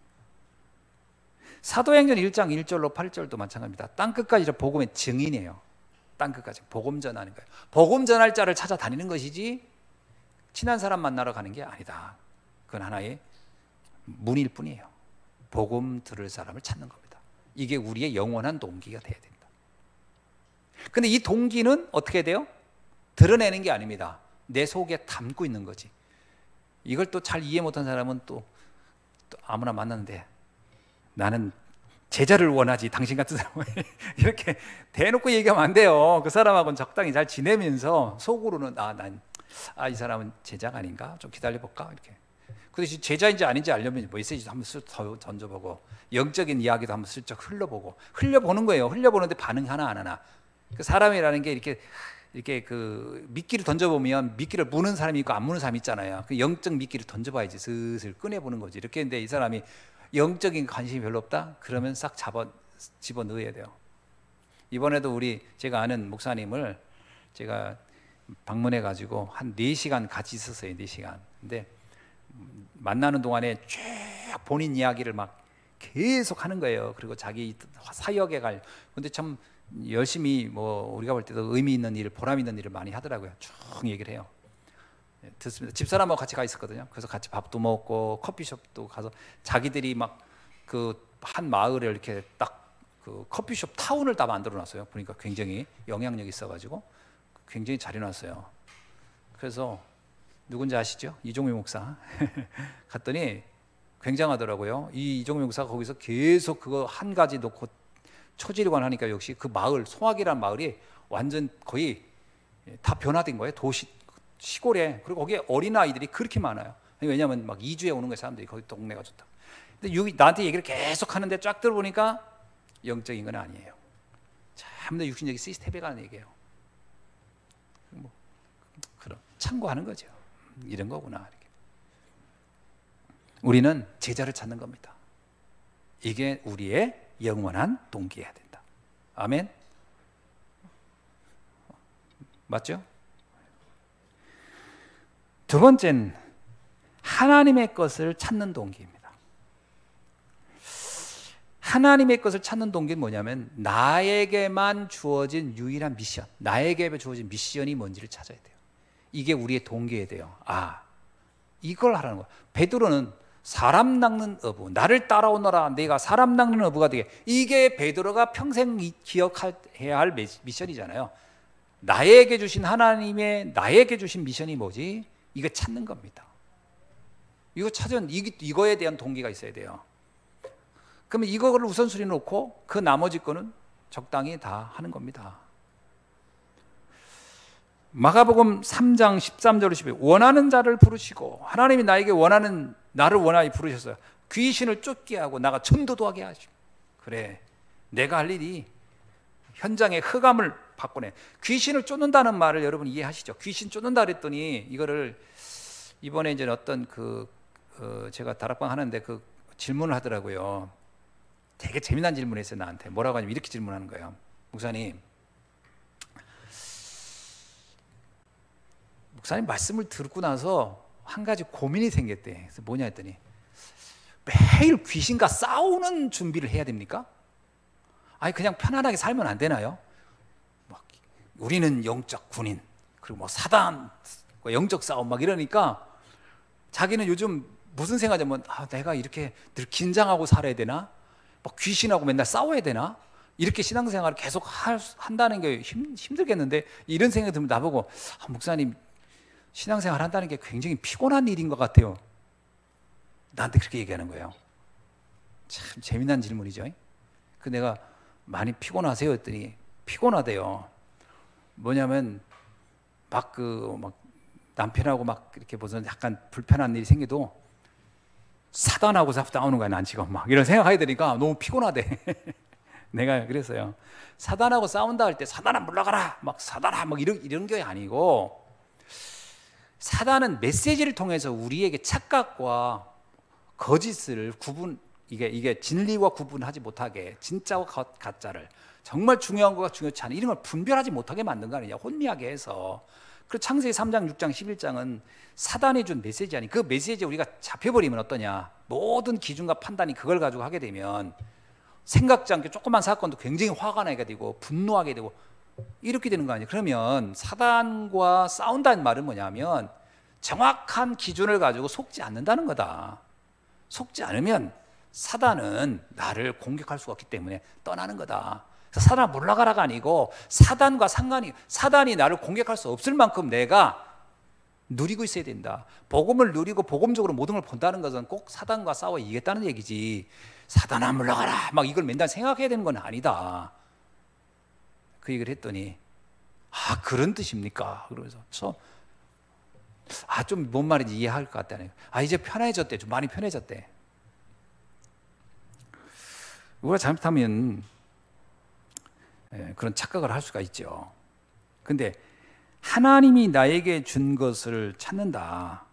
사도행전 1장 1절로 8절도 마찬가지입니다. 땅끝까지 복음의 증인이에요. 땅끝까지 복음 전하는 거예요. 복음 전할 자를 찾아다니는 것이지 친한 사람 만나러 가는 게 아니다. 그건 하나의 문일 뿐이에요. 복음 들을 사람을 찾는 겁니다. 이게 우리의 영원한 동기가 돼야 된다. 근데 이 동기는 어떻게 돼요? 드러내는 게 아닙니다. 내 속에 담고 있는 거지. 이걸 또 잘 이해 못한 사람은 또 아무나 만났는데 나는 제자를 원하지 당신 같은 사람은 이렇게 대놓고 얘기하면 안 돼요. 그 사람하고는 적당히 잘 지내면서 속으로는 이 사람은 제자가 아닌가? 좀 기다려볼까? 이렇게. 그 대신 제자인지 아닌지 알려면 메시지도 한번 쓱 던져보고, 영적인 이야기도 한번 슬쩍 흘려보고, 흘려보는 거예요. 흘려보는데 반응 하나 안 하나. 그 사람이라는 게 이렇게 이렇게 그 미끼를 던져보면 미끼를 무는 사람이 있고 안 무는 사람이 있잖아요. 그 영적 미끼를 던져봐야지 슬슬 꺼내보는 거지. 이렇게 했는데 이 사람이 영적인 관심이 별로 없다? 그러면 싹 집어 넣어야 돼요. 이번에도 제가 아는 목사님을 제가 방문해 가지고 한 4시간 같이 있었어요. 4시간. 근데 만나는 동안에 쭉 본인 이야기를 막 계속 하는 거예요. 그리고 자기 사역에 근데 참 열심히 뭐 우리가 볼 때도 의미 있는 일, 보람 있는 일을 많이 하더라고요. 쭉 얘기를 해요. 듣습니다. 집사람하고 같이 가 있었거든요. 그래서 같이 밥도 먹고 커피숍도 가서 자기들이 막 그 한 마을에 이렇게 딱 그 커피숍 타운을 다 만들어 놨어요. 보니까 굉장히 영향력이 있어가지고 굉장히 잘 해놨어요. 그래서 누군지 아시죠? 이종미 목사 갔더니 굉장하더라고요. 이 이종미 목사가 거기서 계속 그거 한 가지 놓고 초지일관 하니까 역시 그 마을, 송악이라는 마을이 완전 거의 다 변화된 거예요. 시골에. 그리고 거기에 어린아이들이 그렇게 많아요. 왜냐하면 막 이주해 오는 거예요. 사람들이 거기 동네가 좋다. 근데 나한테 얘기를 계속 하는데 쫙 들어보니까 영적인 건 아니에요. 참나 육신적인 시스템에 관한 얘기예요. 뭐 그럼 참고하는 거죠. 이런 거구나. 이렇게. 우리는 제자를 찾는 겁니다. 이게 우리의 영원한 동기여야 된다. 아멘. 맞죠? 두 번째는 하나님의 것을 찾는 동기입니다. 하나님의 것을 찾는 동기는 뭐냐면 나에게만 주어진 유일한 미션, 나에게 주어진 미션이 뭔지를 찾아야 돼요. 이게 우리의 동기여야 돼요. 이걸 하라는 거야. 베드로는 사람 낚는 어부, 나를 따라오너라 내가 사람 낚는 어부가 되게, 이게 베드로가 평생 기억해야 할 미션이잖아요. 나에게 주신 하나님의 나에게 주신 미션이 뭐지? 이거 찾는 겁니다. 이거 이거에 대한 동기가 있어야 돼요. 그러면 이거를 우선순위 놓고 그 나머지 거는 적당히 다 하는 겁니다. 마가복음 3장 13절로 12절 원하는 자를 부르시고 하나님이 나를 원하여 부르셨어요. 귀신을 쫓게 하고 나가 전도도 하게 하시고. 그래, 내가 할 일이 현장의 흑암을 바꾸네. 귀신을 쫓는다는 말을 여러분 이해하시죠? 귀신 쫓는다 그랬더니 이거를 이번에 이제 어떤 제가 다락방 하는데 그 질문을 하더라고요. 되게 재미난 질문을 했어요. 나한테 뭐라고 하냐면 이렇게 질문하는 거예요. 목사님 말씀을 듣고 나서 한 가지 고민이 생겼대. 그래서 뭐냐 했더니 매일 귀신과 싸우는 준비를 해야 됩니까? 아니 그냥 편안하게 살면 안 되나요? 우리는 영적 군인, 그리고 뭐 사단, 영적 싸움 막 이러니까 자기는 요즘 무슨 생각하냐면 내가 이렇게 늘 긴장하고 살아야 되나? 막 귀신하고 맨날 싸워야 되나? 이렇게 신앙생활을 계속 한다는 게 힘들겠는데, 이런 생각이 들면 나보고 목사님 신앙생활 한다는 게 굉장히 피곤한 일인 것 같아요. 나한테 그렇게 얘기하는 거예요. 참 재미난 질문이죠. 그 내가 많이 피곤하세요 했더니 피곤하대요. 뭐냐면 막 남편하고 막 이렇게 무슨 약간 불편한 일이 생겨도 사단하고 싸우는 거야 난 지금 막 이런 생각하게 되니까 너무 피곤하대. 내가 그랬어요. 사단하고 싸운다 할 때 사단아 물러가라 막 사단아 막 이런 게 아니고, 사단은 메시지를 통해서 우리에게 착각과 거짓을 이게 진리와 구분하지 못하게, 진짜와 가짜를, 정말 중요한 거가 중요치 않은 이런 걸 분별하지 못하게 만든 거 아니냐, 혼미하게 해서. 그리고 창세기 3장, 6장, 11장은 사단이 준 메시지 아니, 그 메시지에 우리가 잡혀버리면 어떠냐, 모든 기준과 판단이 그걸 가지고 하게 되면 생각지 않게 조그만 사건도 굉장히 화가 나게 되고 분노하게 되고 이렇게 되는 거 아니에요. 그러면 사단과 싸운다는 말은 뭐냐면 정확한 기준을 가지고 속지 않는다는 거다. 속지 않으면 사단은 나를 공격할 수가 없기 때문에 떠나는 거다. 그래서 사단아 물러가라가 아니고 사단과 사단이 나를 공격할 수 없을 만큼 내가 누리고 있어야 된다. 복음을 누리고 복음적으로 모든 걸 본다는 것은 꼭 사단과 싸워 이기겠다는 얘기지, 사단아 물러가라 막 이걸 맨날 생각해야 되는 건 아니다. 그 얘기를 했더니 그런 뜻입니까? 그러면서 좀 뭔 말인지 이해할 것 같다네. 이제 편해졌대. 좀 많이 편해졌대. 우리가 잘못하면 그런 착각을 할 수가 있죠. 근데 하나님이 나에게 준 것을 찾는다.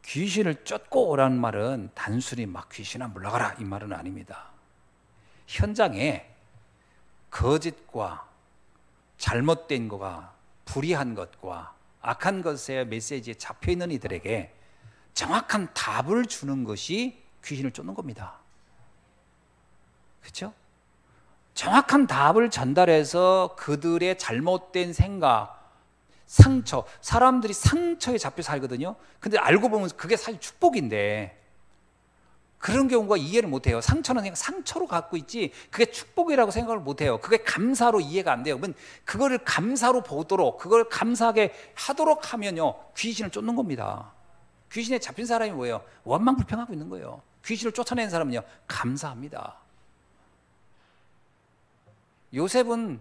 귀신을 쫓고 오라는 말은 단순히 막 귀신아 물러가라 이 말은 아닙니다. 현장에 거짓과 잘못된 것과 불의한 것과 악한 것의 메시지에 잡혀있는 이들에게 정확한 답을 주는 것이 귀신을 쫓는 겁니다. 그렇죠? 정확한 답을 전달해서 그들의 잘못된 생각, 상처, 사람들이 상처에 잡혀 살거든요. 근데 알고 보면 그게 사실 축복인데 그런 경우가 이해를 못해요. 상처는 그냥 상처로 갖고 있지 그게 축복이라고 생각을 못해요. 그게 감사로 이해가 안 돼요. 그러면 그거를 감사로 보도록 그걸 감사하게 하도록 하면요 귀신을 쫓는 겁니다. 귀신에 잡힌 사람이 뭐예요? 원망불평하고 있는 거예요. 귀신을 쫓아내는 사람은요 감사합니다. 요셉은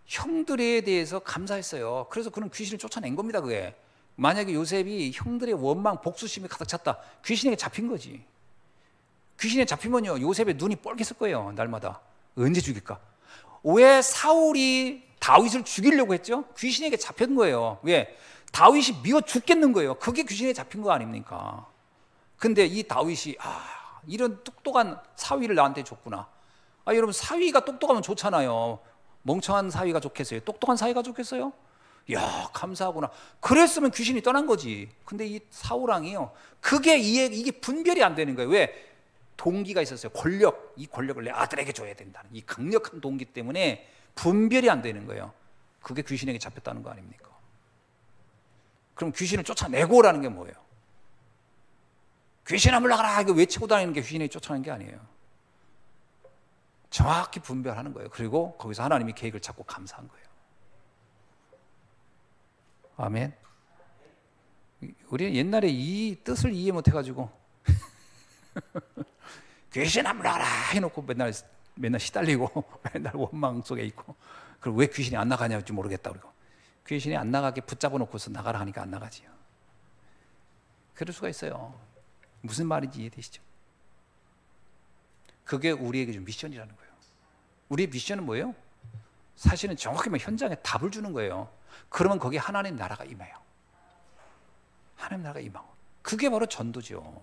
형들에 대해서 감사했어요. 그래서 그는 귀신을 쫓아낸 겁니다. 그게 만약에 요셉이 형들의 원망 복수심이 가득 찼다 귀신에게 잡힌 거지. 귀신에 잡히면요 요셉의 눈이 뻘갰을 거예요. 날마다 언제 죽일까? 왜 사울이 다윗을 죽이려고 했죠? 귀신에게 잡힌 거예요. 왜? 다윗이 미워 죽겠는 거예요. 그게 귀신에 잡힌 거 아닙니까? 근데 이 다윗이 이런 똑똑한 사위를 나한테 줬구나. 여러분 사위가 똑똑하면 좋잖아요. 멍청한 사위가 좋겠어요? 똑똑한 사위가 좋겠어요? 야 감사하구나. 그랬으면 귀신이 떠난 거지. 근데 이 사울왕이요 그게 이게 분별이 안 되는 거예요. 왜? 동기가 있었어요. 권력, 이 권력을 내 아들에게 줘야 된다는 이 강력한 동기 때문에 분별이 안 되는 거예요. 그게 귀신에게 잡혔다는 거 아닙니까? 그럼 귀신을 쫓아내고 오라는 게 뭐예요? 귀신아 물러가라 이거 외치고 다니는 게 귀신에게 쫓아내는 게 아니에요. 정확히 분별하는 거예요. 그리고 거기서 하나님이 계획을 찾고 감사한 거예요. 아멘. 우리는 옛날에 이 뜻을 이해 못해가지고 귀신아 물러가라 해놓고 맨날 시달리고 맨날 원망 속에 있고 그리고 왜 귀신이 안 나가냐지 모르겠다 그리고 귀신이 안 나가게 붙잡아 놓고서 나가라 하니까 안 나가지요. 그럴 수가 있어요. 무슨 말인지 이해되시죠? 그게 우리에게 준 미션이라는 거예요. 우리의 미션은 뭐예요? 사실은 정확히 말하면 현장에 답을 주는 거예요. 그러면 거기에 하나님 나라가 임해요. 하나님 나라가 임하고 그게 바로 전도죠.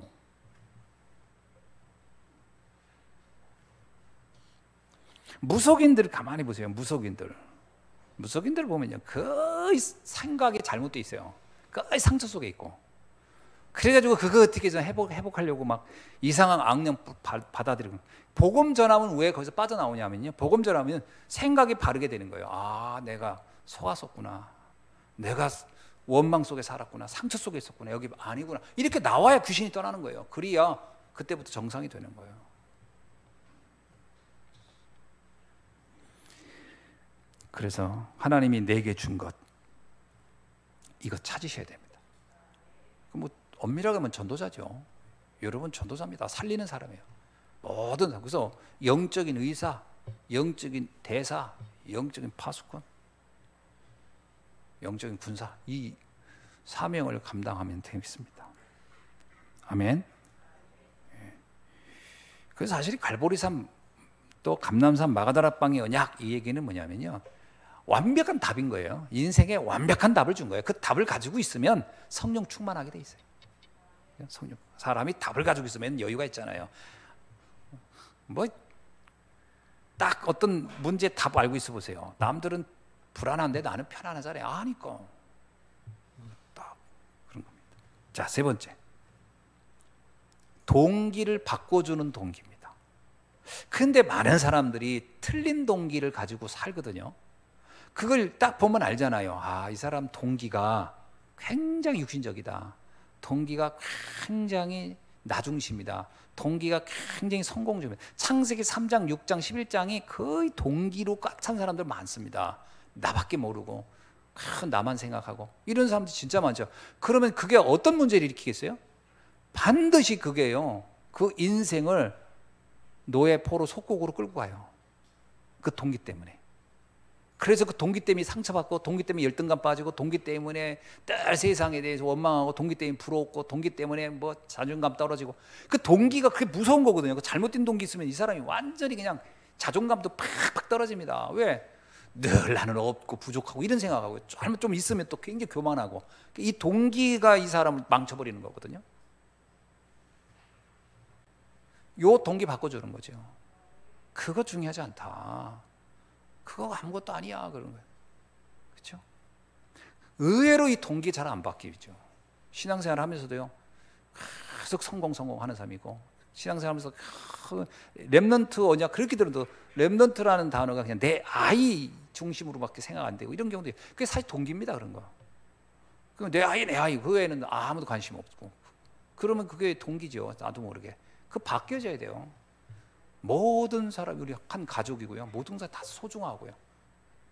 무속인들 가만히 보세요. 무속인들 보면요 거의 생각이 잘못되어 있어요. 거의 상처 속에 있고 그래가지고 그거 어떻게 좀 회복하려고 막 이상한 악령 받아들이고 복음 전하면 왜 거기서 빠져나오냐면요 복음 전하면 생각이 바르게 되는 거예요. 내가 속았었구나. 내가 원망 속에 살았구나. 상처 속에 있었구나. 여기 아니구나. 이렇게 나와야 귀신이 떠나는 거예요. 그래야 그때부터 정상이 되는 거예요. 그래서 하나님이 내게 준 것 이거 찾으셔야 됩니다. 뭐 엄밀하게 하면 전도자죠. 여러분 전도자입니다. 살리는 사람이에요. 모든 그래서 영적인 의사, 영적인 대사, 영적인 파수꾼, 영적인 군사 이 사명을 감당하면 되겠습니다. 아멘. 그래서 사실 갈보리산 또 감람산 마가다라방의 언약 이 얘기는 뭐냐면요 완벽한 답인 거예요. 인생에 완벽한 답을 준 거예요. 그 답을 가지고 있으면 성령 충만하게 돼 있어요. 성령 사람이 답을 가지고 있으면 여유가 있잖아요. 뭐 딱 어떤 문제 답 알고 있어 보세요. 남들은 불안한데 나는 편안하잖아요. 아니까 딱 그런 겁니다. 자, 세 번째 동기를 바꿔주는 동기입니다. 근데 많은 사람들이 틀린 동기를 가지고 살거든요. 그걸 딱 보면 알잖아요. 이 사람 동기가 굉장히 육신적이다. 동기가 굉장히 나중심이다. 동기가 굉장히 성공적이다. 창세기 3장, 6장, 11장이 거의 동기로 꽉 찬 사람들 많습니다. 나밖에 모르고 나만 생각하고 이런 사람들 진짜 많죠. 그러면 그게 어떤 문제를 일으키겠어요? 반드시 그게요. 그 인생을 노예포로 속국으로 끌고 가요. 그 동기 때문에. 그래서 그 동기 때문에 상처받고 동기 때문에 열등감 빠지고 동기 때문에 늘 세상에 대해서 원망하고 동기 때문에 부러웠고 동기 때문에 뭐 자존감 떨어지고 그 동기가 그게 무서운 거거든요. 그 잘못된 동기 있으면 이 사람이 완전히 그냥 자존감도 팍팍 떨어집니다. 왜? 늘 나는 없고 부족하고 이런 생각하고 한번 좀 있으면 또 굉장히 교만하고 이 동기가 이 사람을 망쳐버리는 거거든요. 요 동기 바꿔주는 거죠. 그거 중요하지 않다. 그거 아무것도 아니야 그런 거예요. 그렇죠? 의외로 이 동기 잘 안 바뀌죠. 신앙생활 하면서도요. 계속 성공하는 사람이고 신앙생활하면서 렘넌트 언약 그렇게 들어도 렘넌트라는 단어가 그냥 내 아이 중심으로밖에 생각 안 되고 이런 경우도 그게 사실 동기입니다. 그런 거. 내 아이 그 애는 아무도 관심 없고 그러면 그게 동기죠. 나도 모르게. 그 바뀌어져야 돼요. 모든 사람이 우리 한 가족이고요. 모든 사람 다 소중하고요.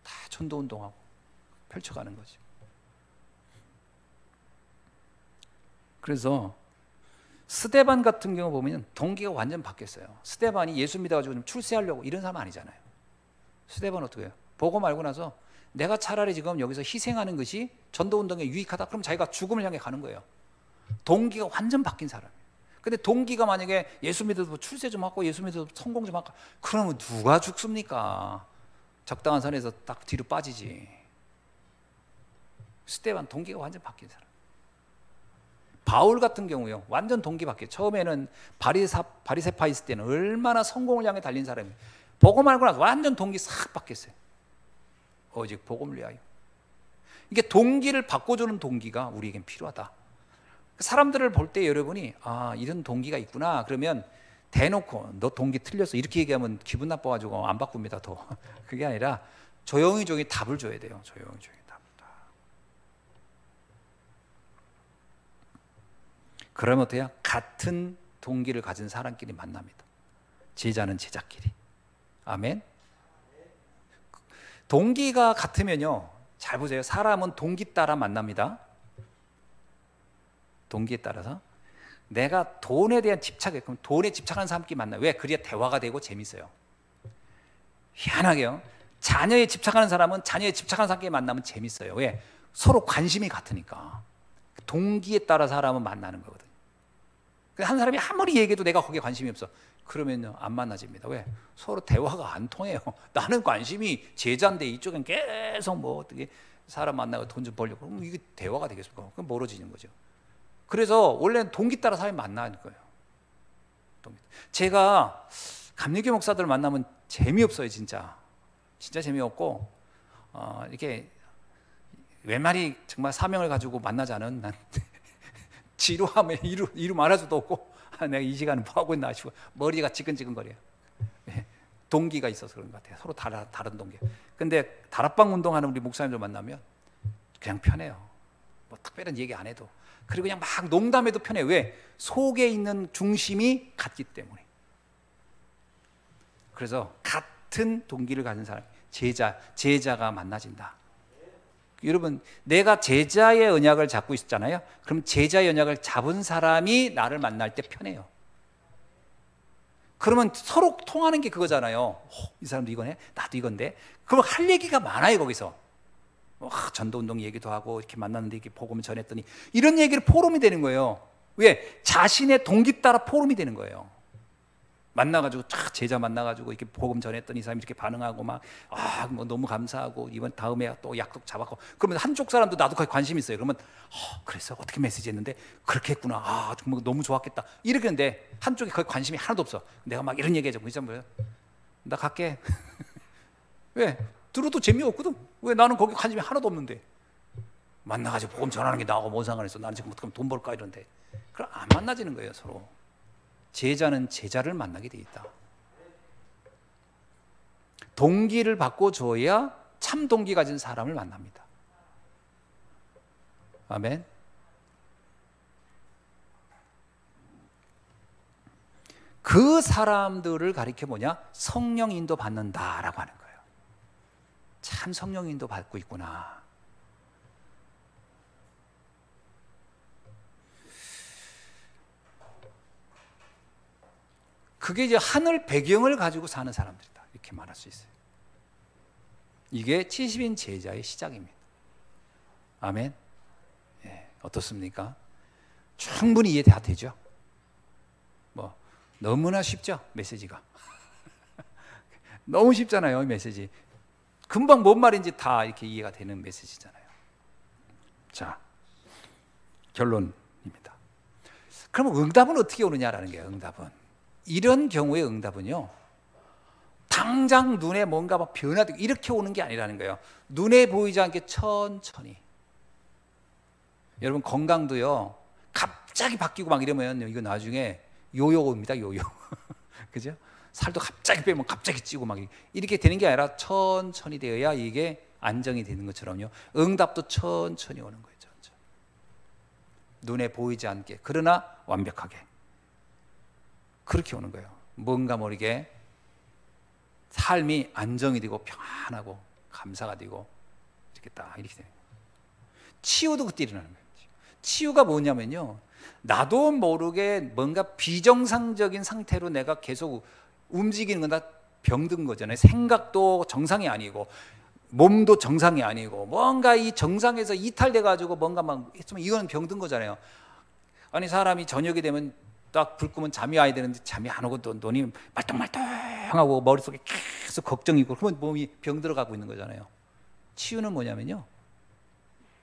다 전도운동하고 펼쳐가는 거죠. 그래서 스데반 같은 경우 보면 동기가 완전 바뀌었어요. 스데반이 예수 믿어가지고 좀 출세하려고 이런 사람 아니잖아요. 스데반은 어떻게 해요? 보고 말고 나서 내가 차라리 지금 여기서 희생하는 것이 전도운동에 유익하다. 그럼 자기가 죽음을 향해 가는 거예요. 동기가 완전 바뀐 사람이에요. 근데 동기가 만약에 예수 믿어도 출세 좀 하고 예수 믿어도 성공 좀 할까? 그러면 누가 죽습니까? 적당한 선에서 딱 뒤로 빠지지. 스데반 동기가 완전 바뀐 사람. 바울 같은 경우요. 완전 동기 바뀌어요. 처음에는 바리새파 있을 때는 얼마나 성공을 향해 달린 사람이에요. 복음 알고 나서 완전 동기 싹 바뀌었어요. 오직 복음을 위하여. 이게 동기를 바꿔주는 동기가 우리에겐 필요하다. 사람들을 볼 때 여러분이 이런 동기가 있구나. 그러면 대놓고 너 동기 틀렸어 이렇게 얘기하면 기분 나빠가지고 안 바꿉니다. 더 그게 아니라 조용히 답을 줘야 돼요. 조용히 답을. 그러면 어때요? 같은 동기를 가진 사람끼리 만납니다. 제자는 제자끼리. 아멘. 동기가 같으면요. 잘 보세요. 사람은 동기 따라 만납니다. 동기에 따라서 내가 돈에 대한 집착이 그럼 돈에 집착하는 사람끼리 만나요. 왜? 그래야 대화가 되고 재밌어요. 희한하게요. 자녀에 집착하는 사람은 자녀에 집착하는 사람끼리 만나면 재밌어요. 왜? 서로 관심이 같으니까. 동기에 따라 사람은 만나는 거거든요. 한 사람이 아무리 얘기해도 내가 거기에 관심이 없어. 그러면요 안 만나집니다. 왜? 서로 대화가 안 통해요. 나는 관심이 제자인데 이쪽엔 계속 뭐 어떻게 사람 만나고 돈 좀 벌려고 그럼 이게 대화가 되겠습니까? 그럼 멀어지는 거죠. 그래서 원래는 동기 따라 사람이 만나는 거예요. 제가 감리교 목사들 만나면 재미없어요. 진짜 재미없고 이렇게 웬만히 정말 사명을 가지고 만나자는 난 지루하면 이루 말할 수도 없고 내가 이 시간은 뭐 하고 있나 싶고 머리가 지근지근거려요. 동기가 있어서 그런 것 같아요. 서로 다른 동기. 근데 다락방 운동하는 우리 목사님들 만나면 그냥 편해요. 뭐 특별한 얘기 안 해도 그리고 그냥 막 농담해도 편해요. 왜? 속에 있는 중심이 같기 때문에. 그래서 같은 동기를 가진 사람 제자가 만나진다. 여러분 내가 제자의 언약을 잡고 있잖아요. 그럼 제자의 언약을 잡은 사람이 나를 만날 때 편해요. 그러면 서로 통하는 게 그거잖아요. 이 사람도 이거네 나도 이건데. 그럼 할 얘기가 많아요. 거기서 전도운동 얘기도 하고 이렇게 만났는데 이렇게 복음을 전했더니 이런 얘기를 포럼이 되는 거예요. 왜? 자신의 동기 따라 포럼이 되는 거예요. 만나가지고 제자 만나가지고 이렇게 복음 전했더니 이 사람이 이렇게 반응하고 뭐 너무 감사하고 이번 다음에 또 약속 잡았고 그러면 한쪽 사람도 나도 거기 관심 있어요. 그러면 그래서 어떻게 메시지했는데 그렇게 했구나. 정말 너무 좋았겠다. 이렇게 했는데 한쪽에 거기 관심이 하나도 없어. 내가 막 이런 얘기해줘. 그 사람 뭐예요? 나 갈게. 왜? 들어도 재미없거든. 왜? 나는 거기 관심이 하나도 없는데 만나가지고 복음 전하는 게 나하고 뭔 상관있어. 나는 지금 어떻게 하면 돈 벌까 이런데 그럼 안 만나지는 거예요. 서로. 제자는 제자를 만나게 돼 있다. 동기를 바꿔줘야 참 동기 가진 사람을 만납니다. 아멘. 그 사람들을 가리켜 뭐냐? 성령 인도 받는다라고 하는 거예요. 참 성령 인도 받고 있구나. 그게 이제 하늘 배경을 가지고 사는 사람들이다. 이렇게 말할 수 있어요. 이게 70인 제자의 시작입니다. 아멘. 예, 어떻습니까? 충분히 이해 다 되죠? 뭐 너무나 쉽죠? 메시지가. 너무 쉽잖아요, 이 메시지. 금방 뭔 말인지 다 이렇게 이해가 되는 메시지잖아요. 자, 결론입니다. 그럼 응답은 어떻게 오느냐라는 거예요. 응답은 이런 경우의 응답은요, 당장 눈에 뭔가 막 변화되고 이렇게 오는 게 아니라는 거예요. 눈에 보이지 않게 천천히. 여러분 건강도요, 갑자기 바뀌고 막 이러면 이거 나중에 요요입니다. 요요. 그죠? 살도 갑자기 빼면 갑자기 찌고 막 이렇게 되는 게 아니라 천천히 되어야 이게 안정이 되는 것처럼요, 응답도 천천히 오는 거예요. 천천히. 눈에 보이지 않게, 그러나 완벽하게. 그렇게 오는 거예요. 뭔가 모르게 삶이 안정이 되고 평안하고 감사가 되고 이렇게 딱 이렇게 되는 거예요. 치유도 그때 일어나는 거예요. 치유가 뭐냐면요, 나도 모르게 뭔가 비정상적인 상태로 내가 계속 움직이는 건 다 병든 거잖아요. 생각도 정상이 아니고 몸도 정상이 아니고 뭔가 이 정상에서 이탈돼 가지고 뭔가 막 했으면 이건 병든 거잖아요. 아니 사람이 저녁이 되면 딱 불 끄면 잠이 와야 되는데 잠이 안 오고 또 눈이 말똥말똥하고 머릿속에 계속 걱정이고, 그러면 몸이 병 들어가고 있는 거잖아요. 치유는 뭐냐면요,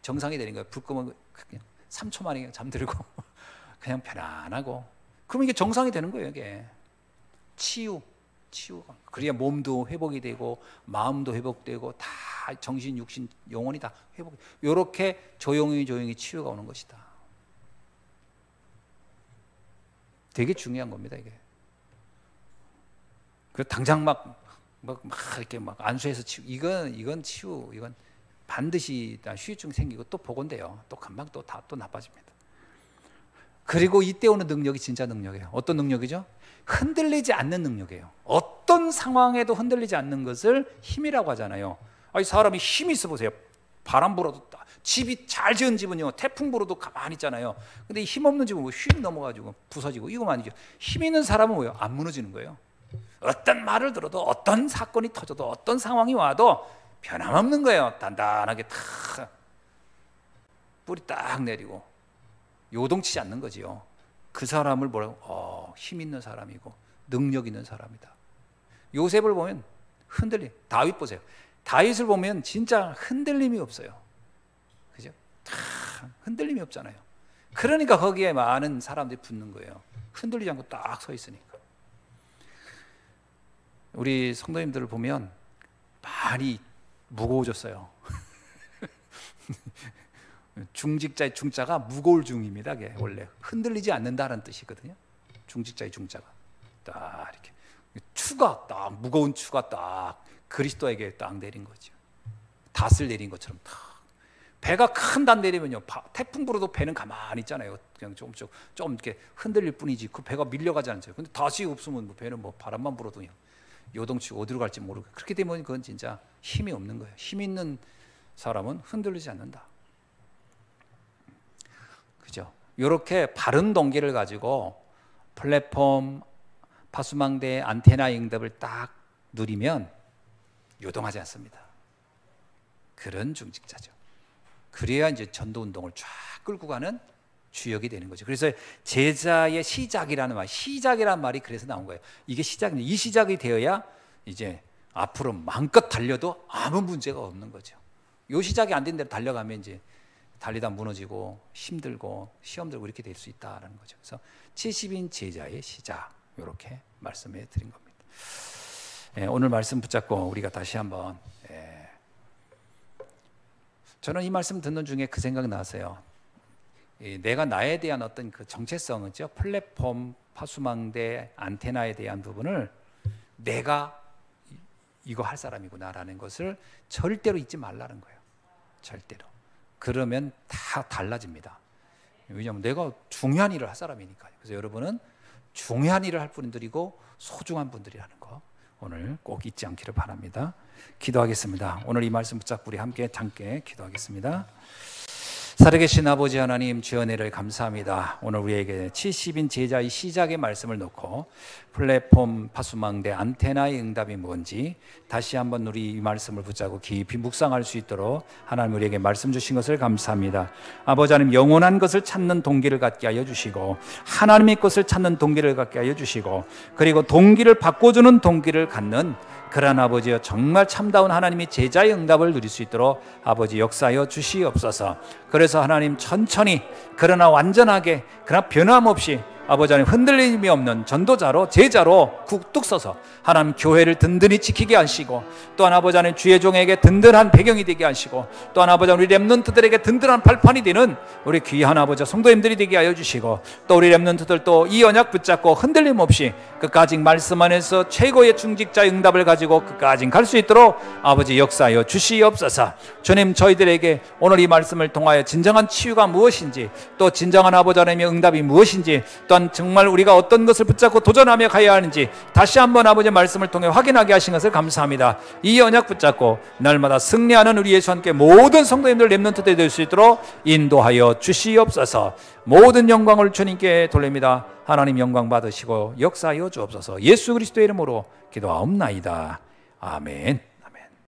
정상이 되는 거예요. 불 끄면 그냥 3초 만에 그냥 잠들고 그냥 편안하고, 그러면 이게 정상이 되는 거예요. 이게 치유가. 그래야 몸도 회복이 되고 마음도 회복되고 다 정신, 육신, 영혼이 다 회복. 이렇게 조용히 치유가 오는 것이다. 되게 중요한 겁니다, 이게. 그 당장 막 이렇게 막 안수해서 치유, 이건 치유, 이건 반드시 후유증 생기고 또 복원돼요. 또 금방 또 나빠집니다. 그리고 이때 오는 능력이 진짜 능력이에요. 어떤 능력이죠? 흔들리지 않는 능력이에요. 어떤 상황에도 흔들리지 않는 것을 힘이라고 하잖아요. 아니 사람이 힘이 있어 보세요. 바람 불어도, 집이 잘 지은 집은요, 태풍 불어도 가만히 있잖아요. 근데 힘 없는 집은 휙 넘어가지고 부서지고 이거만이죠. 힘 있는 사람은 뭐예요? 안 무너지는 거예요. 어떤 말을 들어도, 어떤 사건이 터져도, 어떤 상황이 와도 변함없는 거예요. 단단하게 탁 뿌리 딱 내리고 요동치지 않는 거지요. 그 사람을 뭐라고? 힘 있는 사람이고 능력 있는 사람이다. 요셉을 보면 다윗 보세요. 다윗을 보면 진짜 흔들림이 없어요. 그죠? 흔들림이 없잖아요. 그러니까 거기에 많은 사람들이 붙는 거예요. 흔들리지 않고 딱 서 있으니까. 우리 성도님들을 보면 많이 무거워졌어요. 중직자의 중자가 무거울 중입니다. 그게 원래 흔들리지 않는다는 뜻이거든요. 중직자의 중자가 딱 이렇게 추가 딱 무거운 추가 딱 그리스도에게 딱 내린 거죠. 닷을 내린 것처럼 딱. 배가 큰 닷 내리면요, 태풍 불어도 배는 가만히 있잖아요. 그냥 좀 이렇게 흔들릴 뿐이지 그 배가 밀려가지 않죠. 근데 닷이 없으면 뭐 배는 뭐 바람만 불어도 그냥 요동치고 어디로 갈지 모르고, 그렇게 되면 그건 진짜 힘이 없는 거예요. 힘 있는 사람은 흔들리지 않는다. 그죠? 이렇게 바른 동기를 가지고 플랫폼, 파수망대, 안테나의 응답을 딱 누리면 요동하지 않습니다. 그런 중직자죠. 그래야 이제 전도 운동을 쫙 끌고 가는 주역이 되는 거죠. 그래서 제자의 시작이라는 말이 그래서 나온 거예요. 이게 시작입니다. 이 시작이 되어야 이제 앞으로 마음껏 달려도 아무 문제가 없는 거죠. 이 시작이 안 된 대로 달려가면 이제 달리다 무너지고 힘들고 시험 들고 이렇게 될 수 있다는 거죠. 그래서 70인 제자의 시작, 이렇게 말씀해 드린 겁니다. 오늘 말씀 붙잡고 우리가 다시 한번, 저는 이 말씀 듣는 중에 그 생각 나세요. 내가 나에 대한 어떤 그 정체성이죠. 플랫폼, 파수망대, 안테나에 대한 부분을 내가 이거 할 사람이구나라는 것을 절대로 잊지 말라는 거예요. 절대로. 그러면 다 달라집니다. 왜냐하면 내가 중요한 일을 할 사람이니까요. 그래서 여러분은 중요한 일을 할 분들이고 소중한 분들이라는 거 오늘 꼭 잊지 않기를 바랍니다. 기도하겠습니다. 오늘 이 말씀 붙잡고 우리 함께 기도하겠습니다. 살아계신 아버지 하나님, 주여 은혜를 감사합니다. 오늘 우리에게 70인 제자의 시작의 말씀을 놓고 플랫폼, 파수망대, 안테나의 응답이 뭔지 다시 한번 우리 이 말씀을 붙잡고 깊이 묵상할 수 있도록 하나님 우리에게 말씀 주신 것을 감사합니다. 아버지 하나님, 영원한 것을 찾는 동기를 갖게 하여 주시고 하나님의 것을 찾는 동기를 갖게 하여 주시고, 그리고 동기를 바꿔주는 동기를 갖는 그러한 아버지여 정말 참다운 하나님이 제자의 응답을 누릴 수 있도록 아버지 역사하여 주시옵소서. 그래서 하나님 천천히 그러나 완전하게 그러나 변함없이 아버지 하나님 흔들림이 없는 전도자로 제자로 뚝 서서 하나님 교회를 든든히 지키게 하시고, 또한 아버지 하나님 주의 종에게 든든한 배경이 되게 하시고, 또한 아버지 하나님 우리 렘넌트들에게 든든한 발판이 되는 우리 귀한 아버지 성도님들이 되게 하여 주시고, 또 우리 렘넌트들 또 이 언약 붙잡고 흔들림 없이 끝까지 말씀 안에서 최고의 중직자의 응답을 가지고 끝까지 갈 수 있도록 아버지 역사하여 주시옵소서. 주님, 저희들에게 오늘 이 말씀을 통하여 진정한 치유가 무엇인지, 또 진정한 아버지 하나님의 응답이 무엇인지, 또한 정말 우리가 어떤 것을 붙잡고 도전하며 가야 하는지 다시 한번 아버지의 말씀을 통해 확인하게 하신 것을 감사합니다. 이 언약 붙잡고 날마다 승리하는 우리 예수 함께 모든 성도님들 렘넌트들이 될 수 있도록 인도하여 주시옵소서. 모든 영광을 주님께 돌립니다. 하나님 영광 받으시고 역사하여 주옵소서. 예수 그리스도의 이름으로 기도하옵나이다. 아멘.